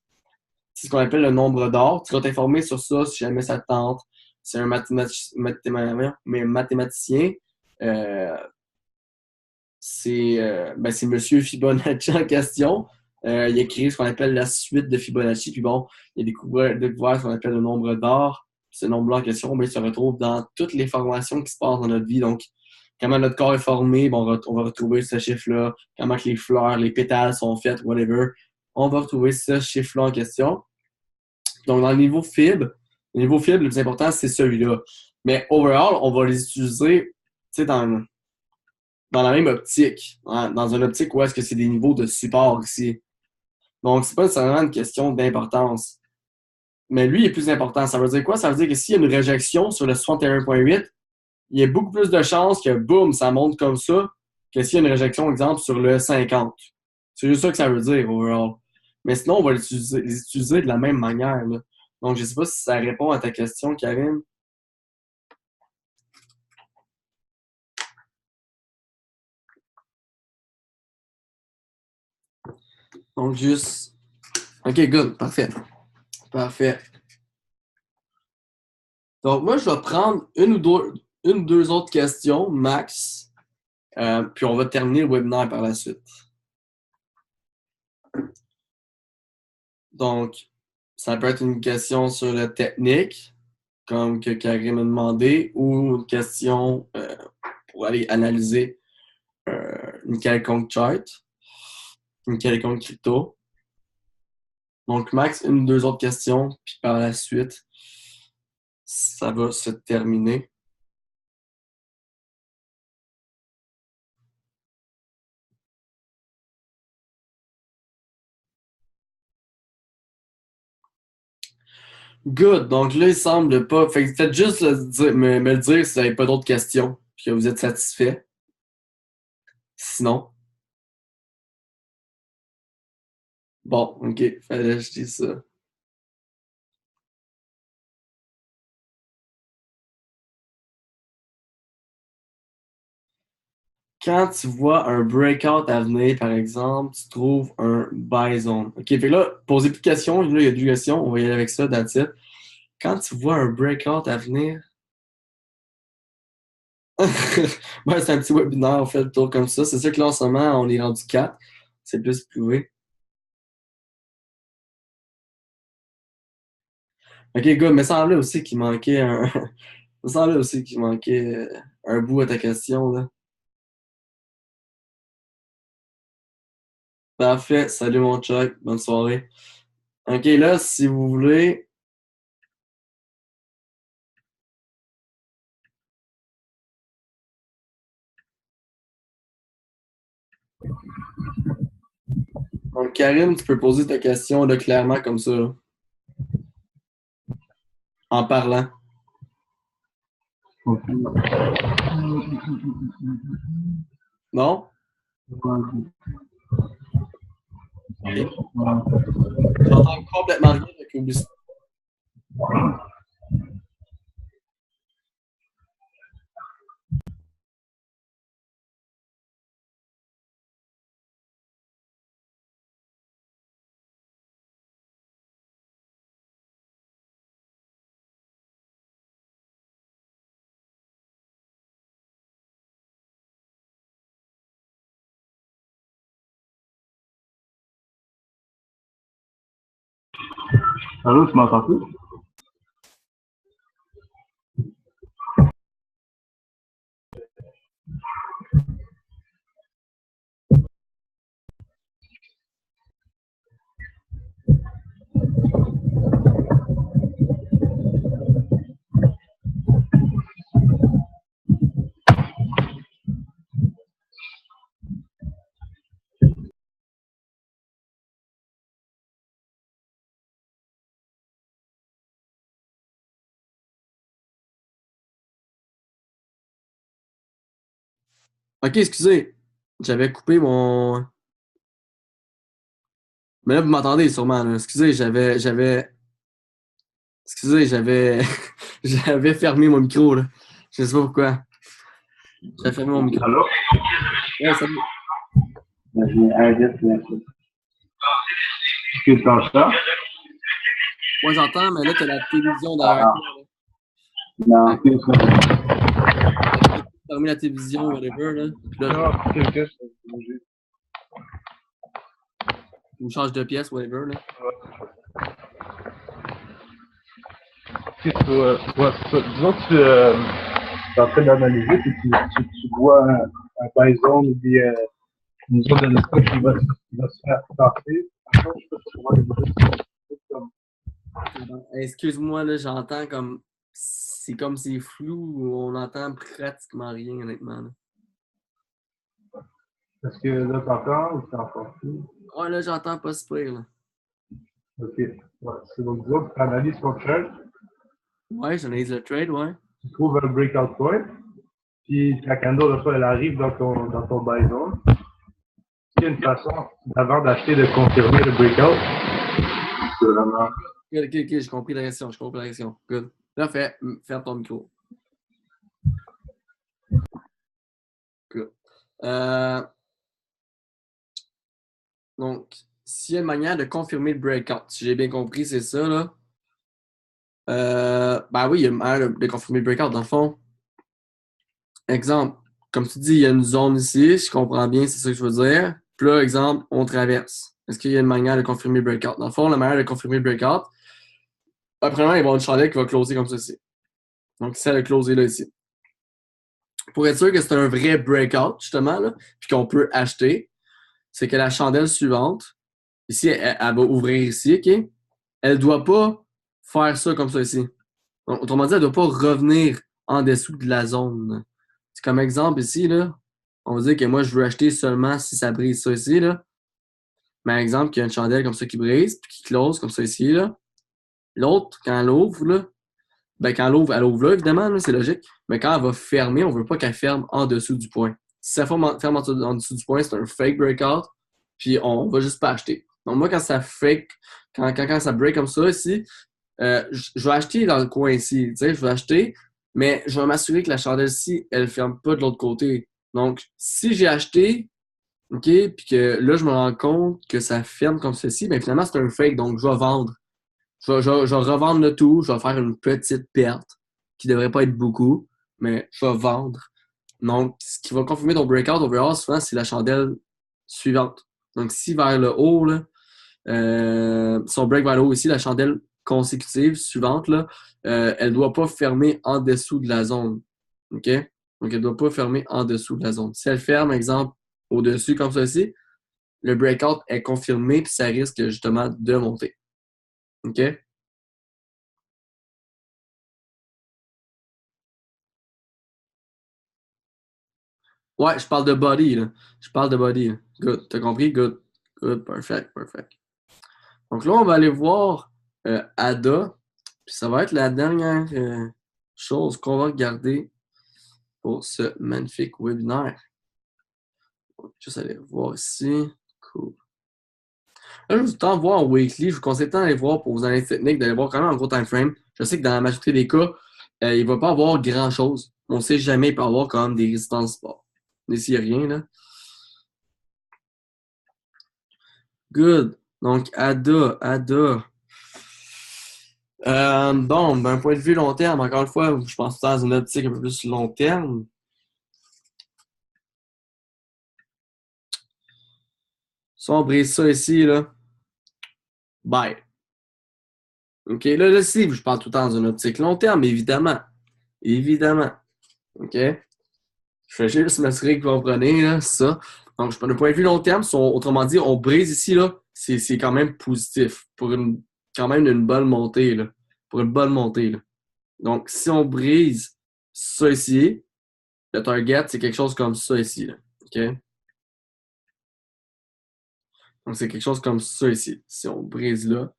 C'est ce qu'on appelle le nombre d'or. Tu vas t'informer sur ça si jamais ça te tente. C'est un mathématicien. Euh, c'est Monsieur Fibonacci en question. Il a créé ce qu'on appelle la suite de Fibonacci. Puis bon, il a découvert ce qu'on appelle le nombre d'or. Ce nombre-là en question, il se retrouve dans toutes les formations qui se passent dans notre vie. Donc, comment notre corps est formé, on va retrouver ce chiffre-là. Comment que les fleurs, les pétales sont faites, whatever. On va retrouver ce chiffre-là en question. Donc, dans le niveau fibre, le plus important, c'est celui-là. Mais overall, on va les utiliser dans la même optique. Hein, dans une optique où est-ce que c'est des niveaux de support ici. Donc, c'est pas nécessairement une question d'importance. Mais lui, il est plus important. Ça veut dire quoi? Ça veut dire que s'il y a une réjection sur le 61.8, il y a beaucoup plus de chances que, boum, ça monte comme ça, que s'il y a une réjection, exemple, sur le 50. C'est juste ça que ça veut dire, overall. Mais sinon, on va les utiliser de la même manière, là. Donc, je sais pas si ça répond à ta question, Karine. Donc, juste... OK, good. Parfait. Parfait. Donc, moi, je vais prendre une ou deux autres questions, max. Puis, on va terminer le webinaire par la suite. Donc, ça peut être une question sur la technique, comme que Karim m'a demandé, ou une question pour aller analyser une quelconque chart, une quelconque crypto. Donc, max une ou deux autres questions, puis par la suite, ça va se terminer. Good. Donc là, il semble pas. Fait que faites juste me le dire si vous n'avez pas d'autres questions, puis que vous êtes satisfait. Sinon, bon, OK. Fallait que je dise ça. Quand tu vois un breakout à venir, par exemple, tu trouves un buy zone. OK, fait que là, posez plus de questions. Là, il y a deux questions. On va y aller avec ça, that's it. Quand tu vois un breakout à venir, ouais, c'est un petit webinaire, on fait le tour comme ça. C'est sûr que là, en ce moment, on est rendu 4. C'est plus privé. OK, gars, mais ça semblait aussi qu'il manquait un. Ça semblait aussi qu'il manquait un bout à ta question, là. Parfait. Salut, mon Chuck. Bonne soirée. OK, là, si vous voulez. Donc, Karim, tu peux poser ta question là, clairement comme ça, là, en parlant. Non? OK. J'entends complètement rien avec le Allô, tu m'entends plus? Ok, excusez. J'avais coupé mon. Mais là, vous m'entendez sûrement, là. Excusez, Excusez, j'avais fermé mon micro, là. Je sais pas pourquoi. J'avais fermé mon micro. Allô? Ouais, salut. Vas-y, arrête là. Tu entends ça? Moi, j'entends, mais là, t'as la télévision derrière Ah, toi, là. non, c'est ça. Fermer la télévision, whatever, là. Puis là, Non, c'est que on change de pièce, whatever, là. disons que tu es en train d'analyser et tu vois un bison ou une zone de l'espace qui va se faire passer. Attends, je peux pas voir les choses. Excuse-moi, là, j'entends comme. C'est comme c'est flou, on entend pratiquement rien, honnêtement, là. Est-ce que là, t'entends ou c'est encore plus? Ouais, là, j'entends pas si pire, là. OK. Ouais, c'est donc, disons que tu analyses ton chart, Ouais, j'analyse le trade, ouais. tu trouves un breakout point, puis la candle, elle arrive dans ton buy zone. Est-ce qu'il y a une façon, avant d'acheter, de confirmer le breakout? C'est vraiment. Ok, j'ai compris la question, Good. Là, ferme ton micro. Good. Donc, s'il y a une manière de confirmer le breakout, si j'ai bien compris, c'est ça, là. Ben oui, il y a une manière de confirmer le breakout, dans le fond. Exemple, comme tu dis, il y a une zone ici, je comprends bien, c'est ça que je veux dire. Puis là, exemple, on traverse. Est-ce qu'il y a une manière de confirmer le breakout? Dans le fond, la manière de confirmer le breakout, premièrement, il va y avoir une chandelle qui va closer comme ceci. Donc, c'est le closer là, ici. Pour être sûr que c'est un vrai breakout, justement, là, puis qu'on peut acheter, c'est que la chandelle suivante, ici, elle va ouvrir ici, OK? Elle ne doit pas faire ça comme ça ici. Donc, autrement dit, elle ne doit pas revenir en dessous de la zone. C'est comme exemple ici, là, on va dire que moi, je veux acheter seulement si ça brise ça ici, là. Mais exemple, qu'il y a une chandelle comme ça qui brise, puis qui close comme ça ici, là. L'autre, quand elle ouvre, là, ben quand elle ouvre là, évidemment, là, c'est logique. Mais quand elle va fermer, on ne veut pas qu'elle ferme en dessous du point. Si ça ferme en dessous du point, c'est un fake breakout, puis on va juste pas acheter. Donc moi, quand ça fake, quand ça break comme ça ici, je vais acheter dans le coin ici. Tu sais, je vais acheter, mais je vais m'assurer que la chandelle-ci, elle ne ferme pas de l'autre côté. Donc, si j'ai acheté, OK, puis que là, je me rends compte que ça ferme comme ceci, ben finalement, c'est un fake, donc je vais vendre. Je vais revendre le tout, je vais faire une petite perte qui ne devrait pas être beaucoup, mais je vais vendre. Donc, ce qui va confirmer ton breakout overall, souvent, c'est la chandelle suivante. Donc, si vers le haut, là, son break vers le haut ici, la chandelle consécutive suivante, là, elle ne doit pas fermer en dessous de la zone. OK? Donc, elle ne doit pas fermer en dessous de la zone. Si elle ferme, exemple, au-dessus comme ceci, le breakout est confirmé puis ça risque justement de monter. OK? Ouais, je parle de body, là. Je parle de body, là. Good. T'as compris? Good. Good. Perfect. Perfect. Donc là, on va aller voir Ada. Puis ça va être la dernière chose qu'on va regarder pour ce magnifique webinaire. Donc, juste aller voir ici. Cool. Là, je vous tente de voir en weekly. Je vous conseille tant d'aller voir pour vos analyses techniques, d'aller voir quand même en gros time frame. Je sais que dans la majorité des cas, il ne va pas avoir grand-chose. On ne sait jamais, il peut y avoir quand même des résistances fortes. Mais s'il n'y a rien, là. Good. Donc, Ada. Bon, d'un point de vue long terme, encore une fois, je pense que dans une optique un peu plus long terme. Si on brise ça ici, là, bye. OK, là, si, je parle tout le temps dans une optique long terme, évidemment. Évidemment. OK? Je fais juste m'assurer que vous comprenez, là, ça. Donc, d'un point de vue long terme, autrement dit, on brise ici, là, c'est quand même positif pour quand même une bonne montée, là. Pour une bonne montée, là. Donc, si on brise ça ici, le target, c'est quelque chose comme ça ici, là. OK? Donc, c'est quelque chose comme ça ici. Si on brise là.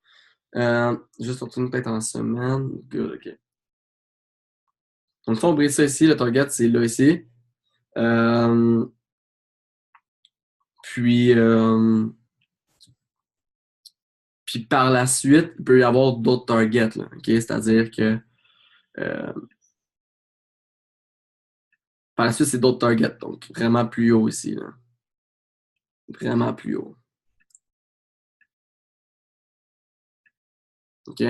Juste on tourne peut-être en semaine. Good, OK. Donc, si on brise ça ici, le target, c'est là ici. Euh, puis, puis par la suite, il peut y avoir d'autres targets, là, OK? C'est-à-dire que par la suite, c'est d'autres targets. Donc, vraiment plus haut ici, là. Vraiment plus haut. OK?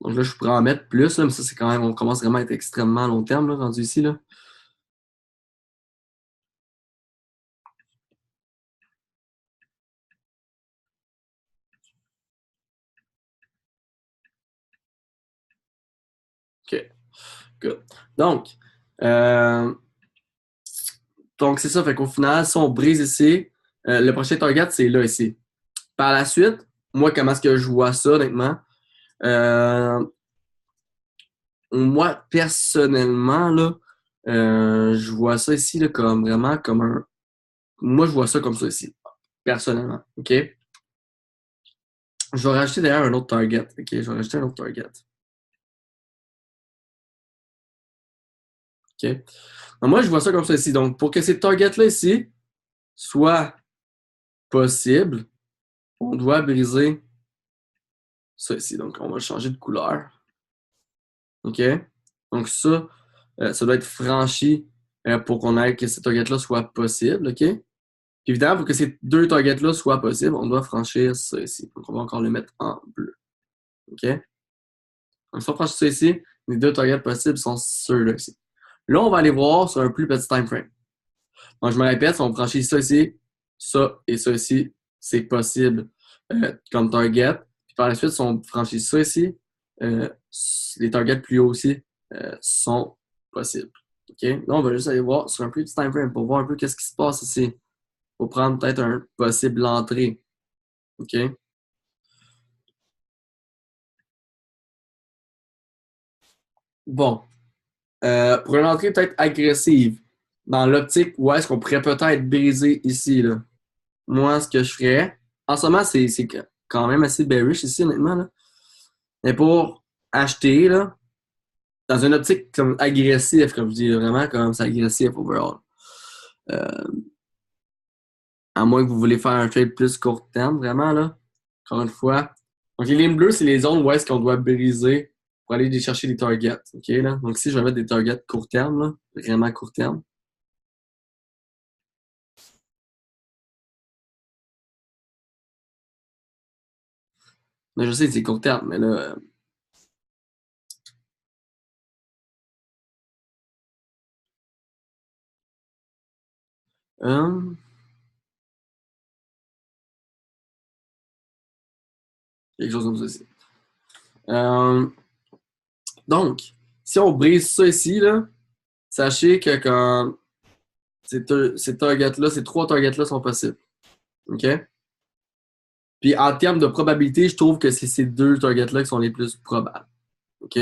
Donc là, je pourrais en mettre plus, là, mais ça, c'est quand même, on commence vraiment à être extrêmement à long terme, là, rendu ici, là. OK. Good. Euh, donc c'est ça. Fait qu'au final, si on brise ici, le prochain target, c'est là, ici. Par la suite, moi, comment est-ce que je vois ça, honnêtement? Euh, Moi, personnellement, là, je vois ça ici là, comme vraiment comme un. Moi, je vois ça comme ça ici. Personnellement. OK? Je vais rajouter d'ailleurs un autre target. OK? Je vais rajouter un autre target. OK? Donc, moi, je vois ça comme ça ici. Donc, pour que ces targets-là ici soient possibles, on doit briser ça ici. Donc, on va changer de couleur. OK? Donc, ça doit être franchi pour qu'on ait que ces targets-là soient possibles. OK? Puis évidemment, pour que ces deux targets-là soient possibles, on doit franchir ça ici. Donc, on va encore le mettre en bleu. OK? Donc, si on franchit ça ici, les deux targets possibles sont ceux-là ici. Là, on va aller voir sur un plus petit time frame. Donc, je me répète, si on franchit ça ici, ça et ça ici, c'est possible comme target. Puis par la suite, si on franchit ça ici, euh, les targets plus hauts aussi sont possibles. OK? Là, on va juste aller voir sur un plus petit time frame pour voir un peu qu'est-ce qui se passe ici. Pour prendre peut-être un possible entrée. OK? Bon. Pour une entrée peut-être agressive, dans l'optique où est-ce qu'on pourrait peut-être briser ici, là. Moi, ce que je ferais, en ce moment, c'est quand même assez bearish ici, honnêtement, là. Mais pour acheter, là, dans une optique comme agressive, comme je dis, vraiment comme c'est agressif overall. Euh, à moins que vous voulez faire un trade plus court terme, vraiment, là. Encore une fois. Donc, les lignes bleues, c'est les zones où est-ce qu'on doit briser pour aller chercher des targets. OK, là? Donc, si je vais mettre des targets court terme, là, vraiment court terme. Là, je sais que c'est court terme, mais là. Euh, quelque chose comme ça ici. Euh, donc, si on brise ça ici, là, sachez que quand ces targets-là, ces trois targets-là sont possibles. OK? Puis en termes de probabilité, je trouve que c'est ces deux targets-là qui sont les plus probables. OK?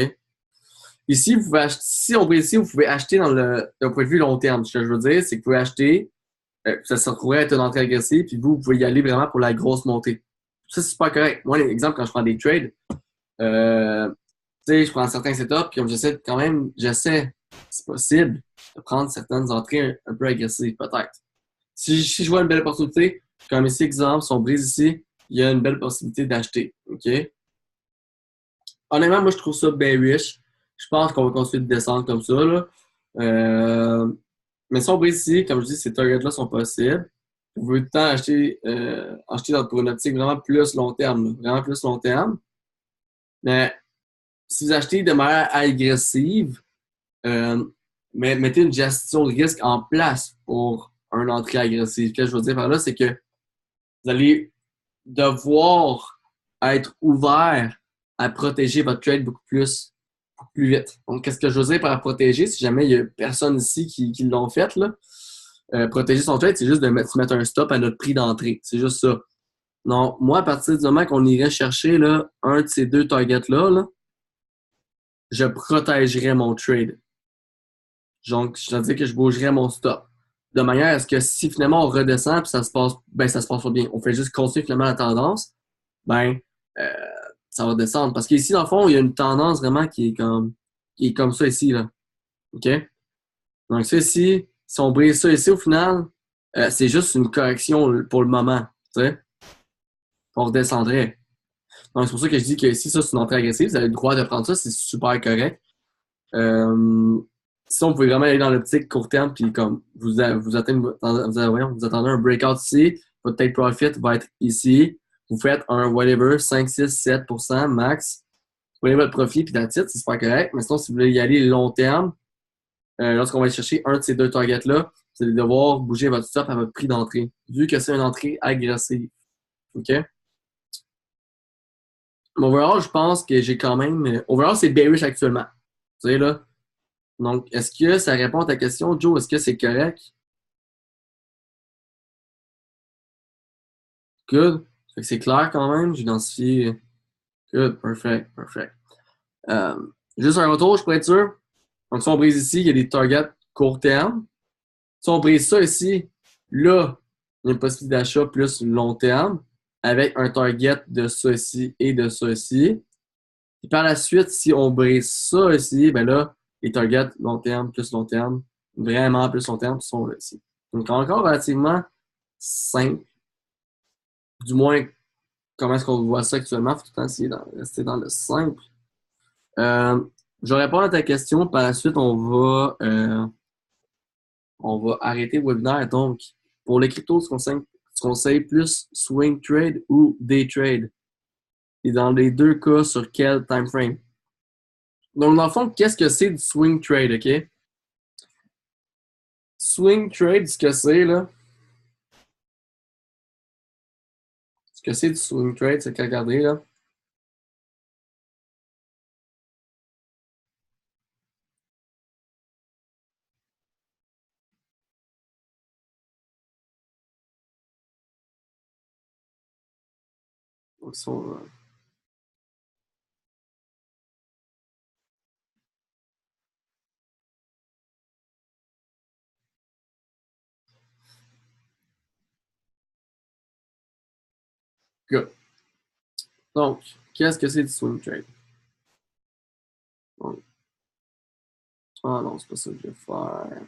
Ici, vous pouvez acheter, si on brise ici, vous pouvez acheter d'un point de vue long terme. Ce que je veux dire, c'est que vous pouvez acheter, ça se retrouverait être une entrée agressive, puis vous pouvez y aller vraiment pour la grosse montée. Ça, c'est super correct. Moi, exemple, quand je prends des trades, tu sais, je prends certains setups, puis comme j'essaie, si possible, de prendre certaines entrées un peu agressives, peut-être. Si je vois une belle opportunité, comme ici, exemple, si on brise ici, il y a une belle possibilité d'acheter. OK? Honnêtement, moi, je trouve ça bearish. Je pense qu'on va continuer de descendre comme ça, là. Euh, mais si on brise ici, comme je dis, ces targets-là sont possibles. Vous pouvez tout le temps acheter pour une optique vraiment plus long terme, là. Vraiment plus long terme. Mais si vous achetez de manière agressive, euh, mettez une gestion de risque en place pour une entrée agressive. Ce que je veux dire par là, c'est que vous allez devoir être ouvert à protéger votre trade beaucoup plus vite. Donc, qu'est-ce que je veux dire par protéger? Si jamais il y a personne ici qui l'ont fait, là, protéger son trade, c'est juste de mettre un stop à notre prix d'entrée. C'est juste ça. Donc, moi, à partir du moment qu'on irait chercher là, un de ces deux targets-là, là, je protégerais mon trade. Donc, je veux dire que je bougerais mon stop. De manière à ce que si finalement on redescend puis ça se passe pas bien, on fait juste continuer finalement la tendance, ben, euh, ça va descendre. Parce qu'ici, dans le fond, il y a une tendance vraiment qui est comme ça ici, là. OK? Donc, ça ici, si on brise ça ici, au final, c'est juste une correction pour le moment. Tu sais? On redescendrait. Donc, c'est pour ça que je dis que ici, ça, c'est une entrée agressive. Vous avez le droit de prendre ça, c'est super correct. Si on pouvait vraiment aller dans l'optique court terme, puis comme vous attendez un breakout ici, votre take profit va être ici. Vous faites un whatever, 5, 6, 7% max. Vous prenez votre profit, puis that's it, c'est super correct. Mais sinon, si vous voulez y aller long terme, lorsqu'on va aller chercher un de ces deux targets-là, vous allez devoir bouger votre stop à votre prix d'entrée, vu que c'est une entrée agressive. OK? Mais overall, je pense que j'ai quand même. Overall, c'est bearish actuellement. Vous savez, là. Donc, est-ce que ça répond à ta question, Joe? Est-ce que c'est correct? Good. Fait que c'est clair quand même. J'identifie. Good. Perfect. Perfect. Juste un retour, je pourrais être sûr. Donc, si on brise ici, il y a des targets court terme. Si on brise ça ici, là, il y a une possibilité d'achat plus long terme avec un target de ça ici et de ça ici. Et par la suite, si on brise ça ici, ben là, les targets long terme plus long terme, vraiment plus long terme, sont là ici. Donc, encore relativement simple. Du moins, comment est-ce qu'on voit ça actuellement? Il faut tout le temps essayer de rester dans le simple. Je vais répondre à ta question. Par la suite, on va arrêter le webinaire. Donc, pour les cryptos, tu conseilles plus swing trade ou day trade? Et dans les deux cas, sur quel time frame? Donc, dans le fond, qu'est-ce que c'est du swing trade, OK? Swing trade, ce que c'est, là. Ce que c'est du swing trade, c'est que regardez, là. Donc, good. Donc, qu'est-ce que c'est du swing trade? Donc, ah non, c'est pas ça que je vais faire.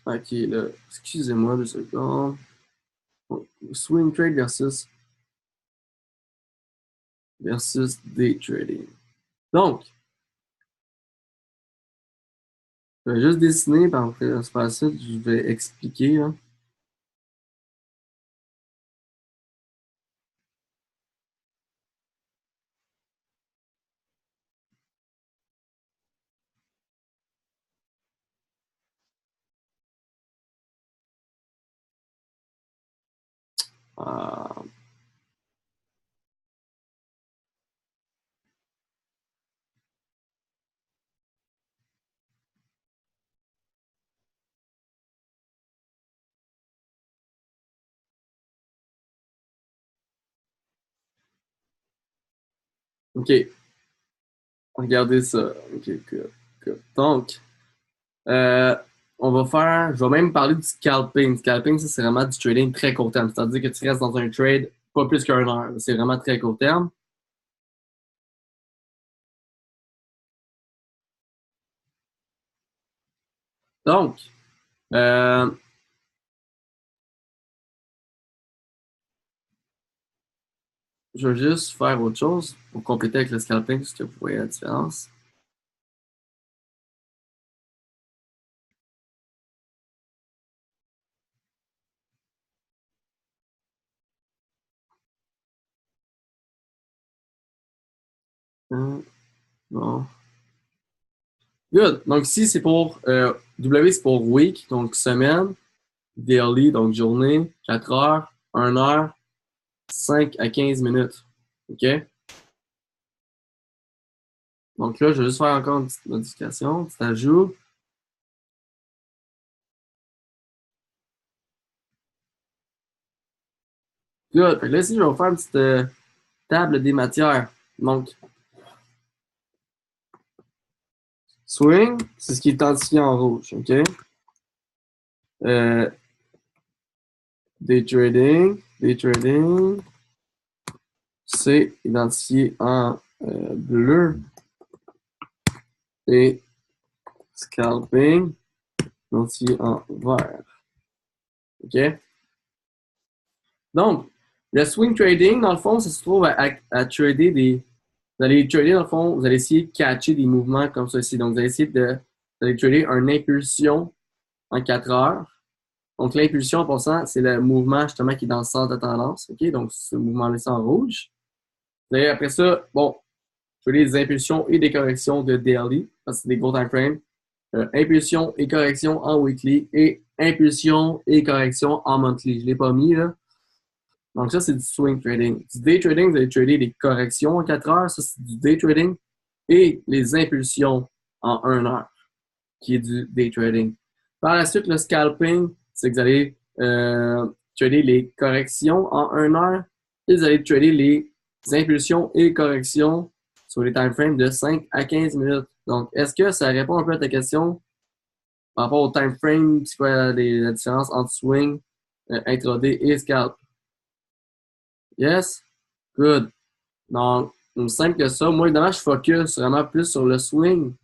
Ok, là, excusez-moi 2 secondes. Donc, swing trade versus day trading. Donc, je vais juste dessiner, par la suite, je vais expliquer. Là. Euh, OK, regardez ça. OK, good, good. Donc, euh, on va faire, je vais même parler du scalping. Scalping, ça, c'est vraiment du trading très court terme. C'est-à-dire que tu restes dans un trade pas plus qu'une heure. C'est vraiment très court terme. Donc, euh, je vais juste faire autre chose pour compléter avec le scalping, parce que vous voyez la différence. Bon. Good. Donc ici, c'est pour W, c'est pour week, donc semaine, daily, donc journée, 4 heures, 1 heure, 5 à 15 minutes. OK? Donc là, je vais juste faire encore une petite modification, un petit ajout. Good. Fait que là, ici, je vais faire une petite table des matières. Donc, swing, c'est ce qui est identifié en rouge. OK? Euh, day trading, c'est identifié en bleu. Et scalping, notifié en vert. OK? Donc, le swing trading, dans le fond, ça se trouve à trader des. Vous allez trader, dans le fond, vous allez essayer de catcher des mouvements comme ceci. Donc, vous allez essayer de. Vous allez trader une impulsion en 4 heures. Donc, l'impulsion, en passant, c'est le mouvement justement qui est dans le sens de tendance. OK? Donc, ce mouvement-là, c'est en rouge. Vous allez, après ça, bon, trader des impulsions et des corrections de daily. Ça, c'est des gros time frames. Impulsion et correction en weekly et impulsion et correction en monthly. Je ne l'ai pas mis, là. Donc, ça, c'est du swing trading. Du day trading, vous allez trader des corrections en 4 heures. Ça, c'est du day trading. Et les impulsions en 1 heure, qui est du day trading. Par la suite, le scalping, c'est que vous allez trader les corrections en 1 heure et vous allez trader les impulsions et corrections sur les time frames de 5 à 15 minutes. Donc, est-ce que ça répond un peu à ta question par rapport au time frame? C'est quoi la différence entre swing, intraday et scalp? Yes? Good. Donc, aussi simple que ça. Moi, évidemment, je focus vraiment plus sur le swing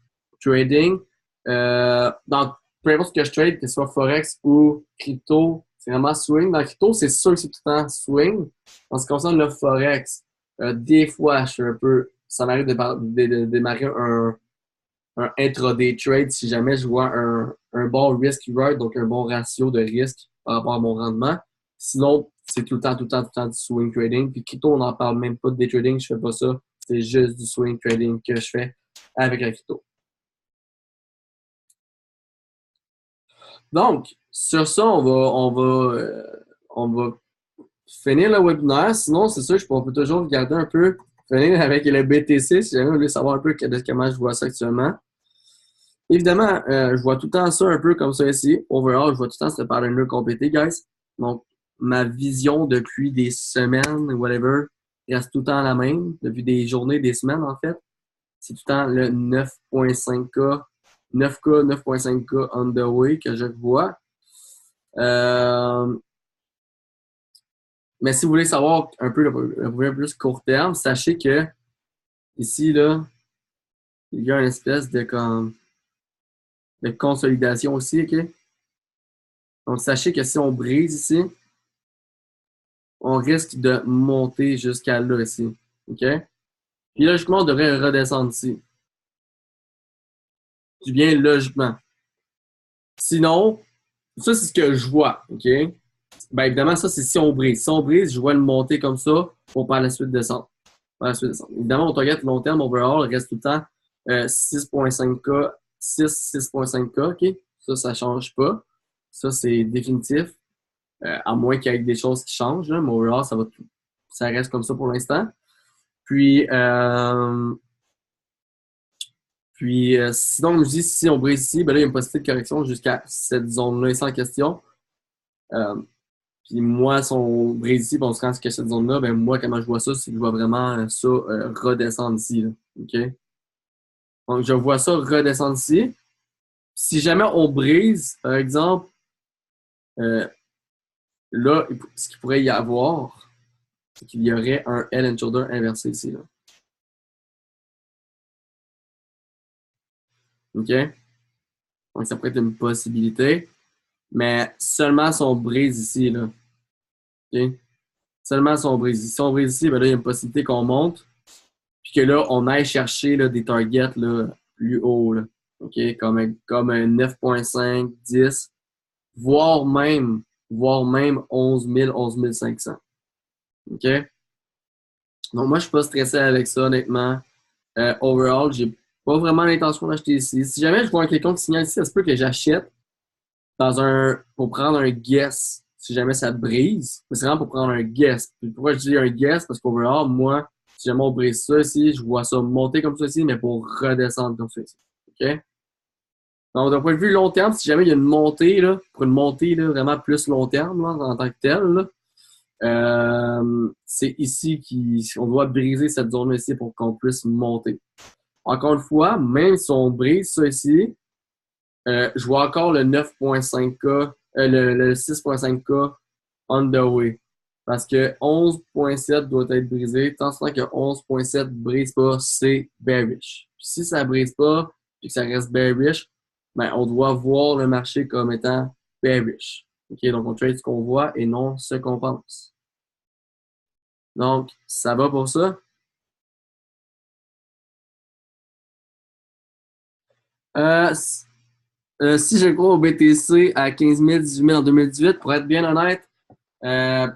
trading. Dans peu importe ce que je trade, que ce soit Forex ou crypto, c'est vraiment swing. Dans le crypto, c'est sûr que c'est tout le temps swing. En ce qui concerne le Forex, des fois, je suis un peu. Ça m'arrive de démarrer un intraday trade si jamais je vois un bon risk-reward, donc un bon ratio de risque par rapport à mon rendement. Sinon, c'est tout le temps du swing trading. Puis crypto, on n'en parle même pas de day trading, je fais pas ça. C'est juste du swing trading que je fais avec la crypto. Donc, sur ça, on va finir le webinaire. Sinon, c'est sûr, on peut toujours regarder un peu, finir avec le BTC, si jamais vous voulez savoir un peu comment je vois ça actuellement. Évidemment, je vois tout le temps ça un peu comme ça ici. Overall, je vois tout le temps ce pattern-là complété, guys. Donc, ma vision depuis des semaines, whatever, reste tout le temps la même. Depuis des journées, des semaines, en fait. C'est tout le temps le 9.5K, 9K, 9.5K on the way que je vois. Mais si vous voulez savoir un peu le plus court terme, sachez que ici, là, il y a une espèce de consolidation aussi, OK? Donc, sachez que si on brise ici, on risque de monter jusqu'à là ici, OK? Puis logiquement, on devrait redescendre ici. Je dis bien logiquement. Sinon, ça, c'est ce que je vois, OK? Ben évidemment, ça, c'est si on brise. Si on brise, je vois une montée comme ça pour par la suite descendre. Évidemment, on target long terme, overall, reste tout le temps 6.5K, 6.5K, OK? Ça ne change pas. Ça, c'est définitif. À moins qu'il y ait des choses qui changent, là, mais overall, ça reste comme ça pour l'instant. Puis sinon, je dis, si on brise ici, ben là, il y a une possibilité de correction jusqu'à cette zone-là, sans question. Puis moi, si on brise ici, ben on se rend jusqu'à cette zone-là, ben moi, comment je vois ça, c'est que je vois vraiment ça redescendre ici. Là. OK? Donc, je vois ça redescendre ici. Si jamais on brise, par exemple, là, ce qu'il pourrait y avoir, c'est qu'il y aurait un head and shoulder inversé ici. Là. OK? Donc, ça pourrait être une possibilité. Mais seulement si on brise ici, là. OK? Seulement si on brise ici. Si on brise ici, ben là, il y a une possibilité qu'on monte. Puis que là, on aille chercher là, des targets là, plus hauts. Là. OK? Comme un 9.5, 10, voire même 11 000, 11 500. OK? Donc, moi, je suis pas stressé avec ça, honnêtement. Overall, j'ai pas vraiment l'intention d'acheter ici. Si jamais je vois quelqu'un qui signale ici, ça se peut que j'achète pour prendre un guess si jamais ça brise. Mais c'est vraiment pour prendre un guess. Puis pourquoi je dis un guess? Parce qu'overall, moi, si jamais on brise ça ici, je vois ça monter comme ça ici, mais pour redescendre comme ça ici. OK? Donc, d'un point de vue long terme, si jamais il y a une montée, là, pour une montée là, vraiment plus long terme là, en tant que telle, là, c'est ici qu'on doit briser cette zone ici pour qu'on puisse monter. Encore une fois, même si on brise ça ici, je vois encore le 9.5K, le 6.5K on the way. Parce que 11.7 doit être brisé. Tant que 11.7 ne brise pas, c'est bearish. Puis si ça ne brise pas et que ça reste bearish, ben, on doit voir le marché comme étant bearish. OK? Donc, on trade ce qu'on voit et non ce qu'on pense. Donc, ça va pour ça. Si je crois au BTC à 15 000, 18 000 en 2018, pour être bien honnête, euh,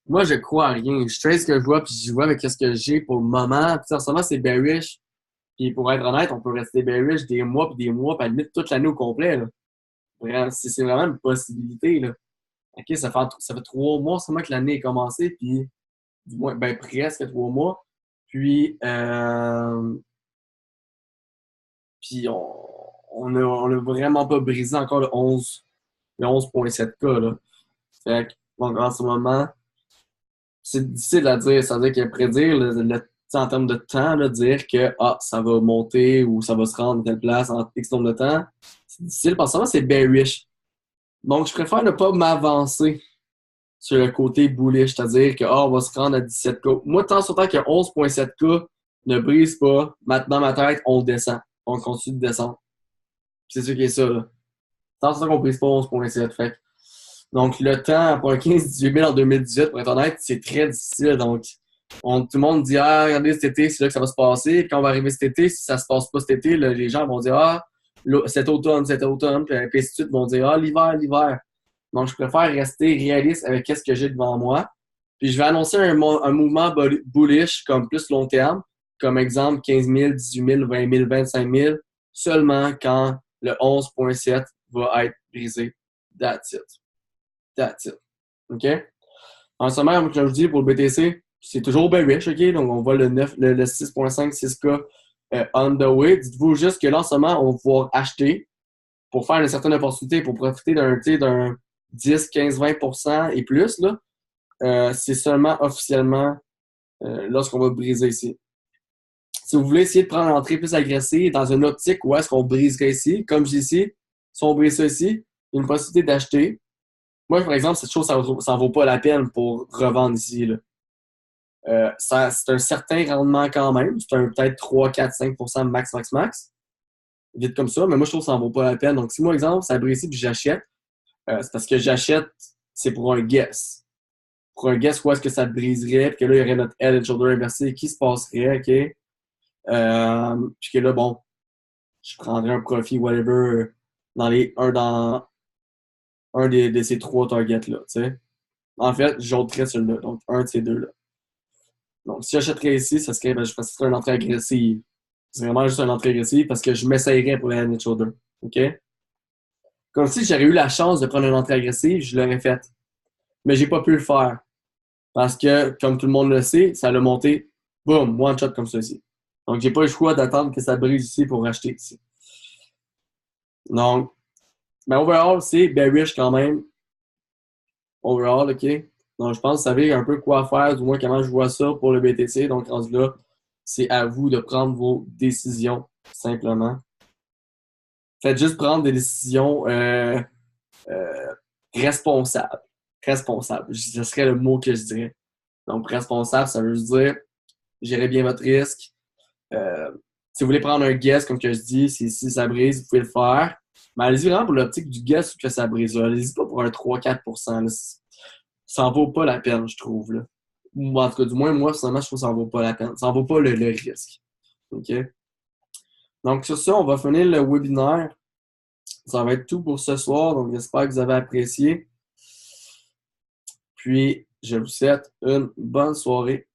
moi, je crois à rien. Je trade ce que je vois, puis je vois avec ce que j'ai pour le moment. Puis, en ce moment, c'est bearish. Puis, pour être honnête, on peut rester bearish des mois, puis à la limite toute l'année au complet. Là. Vraiment, c'est vraiment une possibilité. Là. OK, ça fait 3 mois seulement que l'année est commencée, puis du moins, ben, presque 3 mois. Puis, on a vraiment pas brisé encore le 11,7K. Là. Fait que, donc, en ce moment, c'est difficile à dire. C'est-à-dire que prédire en termes de temps, là, dire que ça va monter ou ça va se rendre à telle place en X nombre de temps, c'est difficile parce que c'est bearish. Donc, je préfère ne pas m'avancer sur le côté bullish, c'est-à-dire que on va se rendre à 17K. Moi, tant sur temps que 11,7K ne brise pas, dans ma tête, on descend. On continue de descendre. C'est sûr qui est ça. Là. Tant sur temps qu'on brise pas 11,7. Fait que donc, le temps pour un 15-18 000 en 2018, pour être honnête, c'est très difficile. Donc, tout le monde dit regardez, cet été, c'est là que ça va se passer. Puis quand on va arriver cet été, si ça se passe pas cet été, là, les gens vont dire cet automne. Puis ainsi de suite, vont dire l'hiver. Donc, je préfère rester réaliste avec ce que j'ai devant moi. Puis, je vais annoncer un mouvement bullish comme plus long terme. Comme exemple, 15 000, 18 000, 20 000, 25 000, seulement quand le 11,7 va être brisé. That's it. That's it. OK? En ce moment, comme je vous dis, pour le BTC, c'est toujours bearish, OK? Donc, on voit le 6.5, 6K on the way. Dites-vous juste que là, en ce moment, on va pouvoir acheter pour faire une certaine opportunité, pour profiter d'un 10, 15, 20% et plus. Là, c'est seulement officiellement lorsqu'on va briser ici. Si vous voulez essayer de prendre une entrée plus agressive dans une optique où est-ce qu'on briserait ici, comme je dis ici, si on brise ça ici, il y a une possibilité d'acheter. Moi, par exemple, cette chose, ça n'en vaut pas la peine pour revendre ici. Là. C'est un certain rendement quand même. C'est peut-être 3, 4, 5% max. Vite comme ça. Mais moi, je trouve que ça n'en vaut pas la peine. Donc, si moi, exemple, ça brise ici puis j'achète, c'est parce que j'achète, c'est pour un guess. Pour un guess, où est-ce que ça briserait, puis que là, il y aurait notre head and shoulder inversé, qui se passerait, OK? Puis que là, bon, je prendrais un profit, whatever, dans un de ces 3 targets-là, tu sais. En fait, j'ôterais celui-là, donc un de ces deux-là. Donc, si j'achèterais ici, ça serait, je ferais une entrée agressive. C'est vraiment juste une entrée agressive parce que je m'essayerais pour le head and shoulder, OK? Comme si j'aurais eu la chance de prendre une entrée agressive, je l'aurais faite. Mais j'ai pas pu le faire. Parce que, comme tout le monde le sait, ça l'a monté, boum, one shot comme ceci. Donc, j'ai pas le choix d'attendre que ça brise ici pour racheter ici. Donc, mais overall, c'est bearish quand même. Overall, OK? Donc, je pense que vous savez un peu quoi faire, du moins comment je vois ça pour le BTC. Donc, rendu là, c'est à vous de prendre vos décisions, simplement. Faites juste prendre des décisions responsables. Responsables. Ce serait le mot que je dirais. Donc, responsable, ça veut dire gérez bien votre risque. Si vous voulez prendre un guess, comme que je dis, si ça brise, vous pouvez le faire. Mais allez-y vraiment pour l'optique du guess que ça brise. Allez-y pas pour un 3-4%. Là. Ça en vaut pas la peine, je trouve. Là. Ou en tout cas, du moins, moi, personnellement, je trouve que ça en vaut pas la peine. Ça en vaut pas le risque. OK? Donc, sur ça, on va finir le webinaire. Ça va être tout pour ce soir. Donc, j'espère que vous avez apprécié. Puis, je vous souhaite une bonne soirée.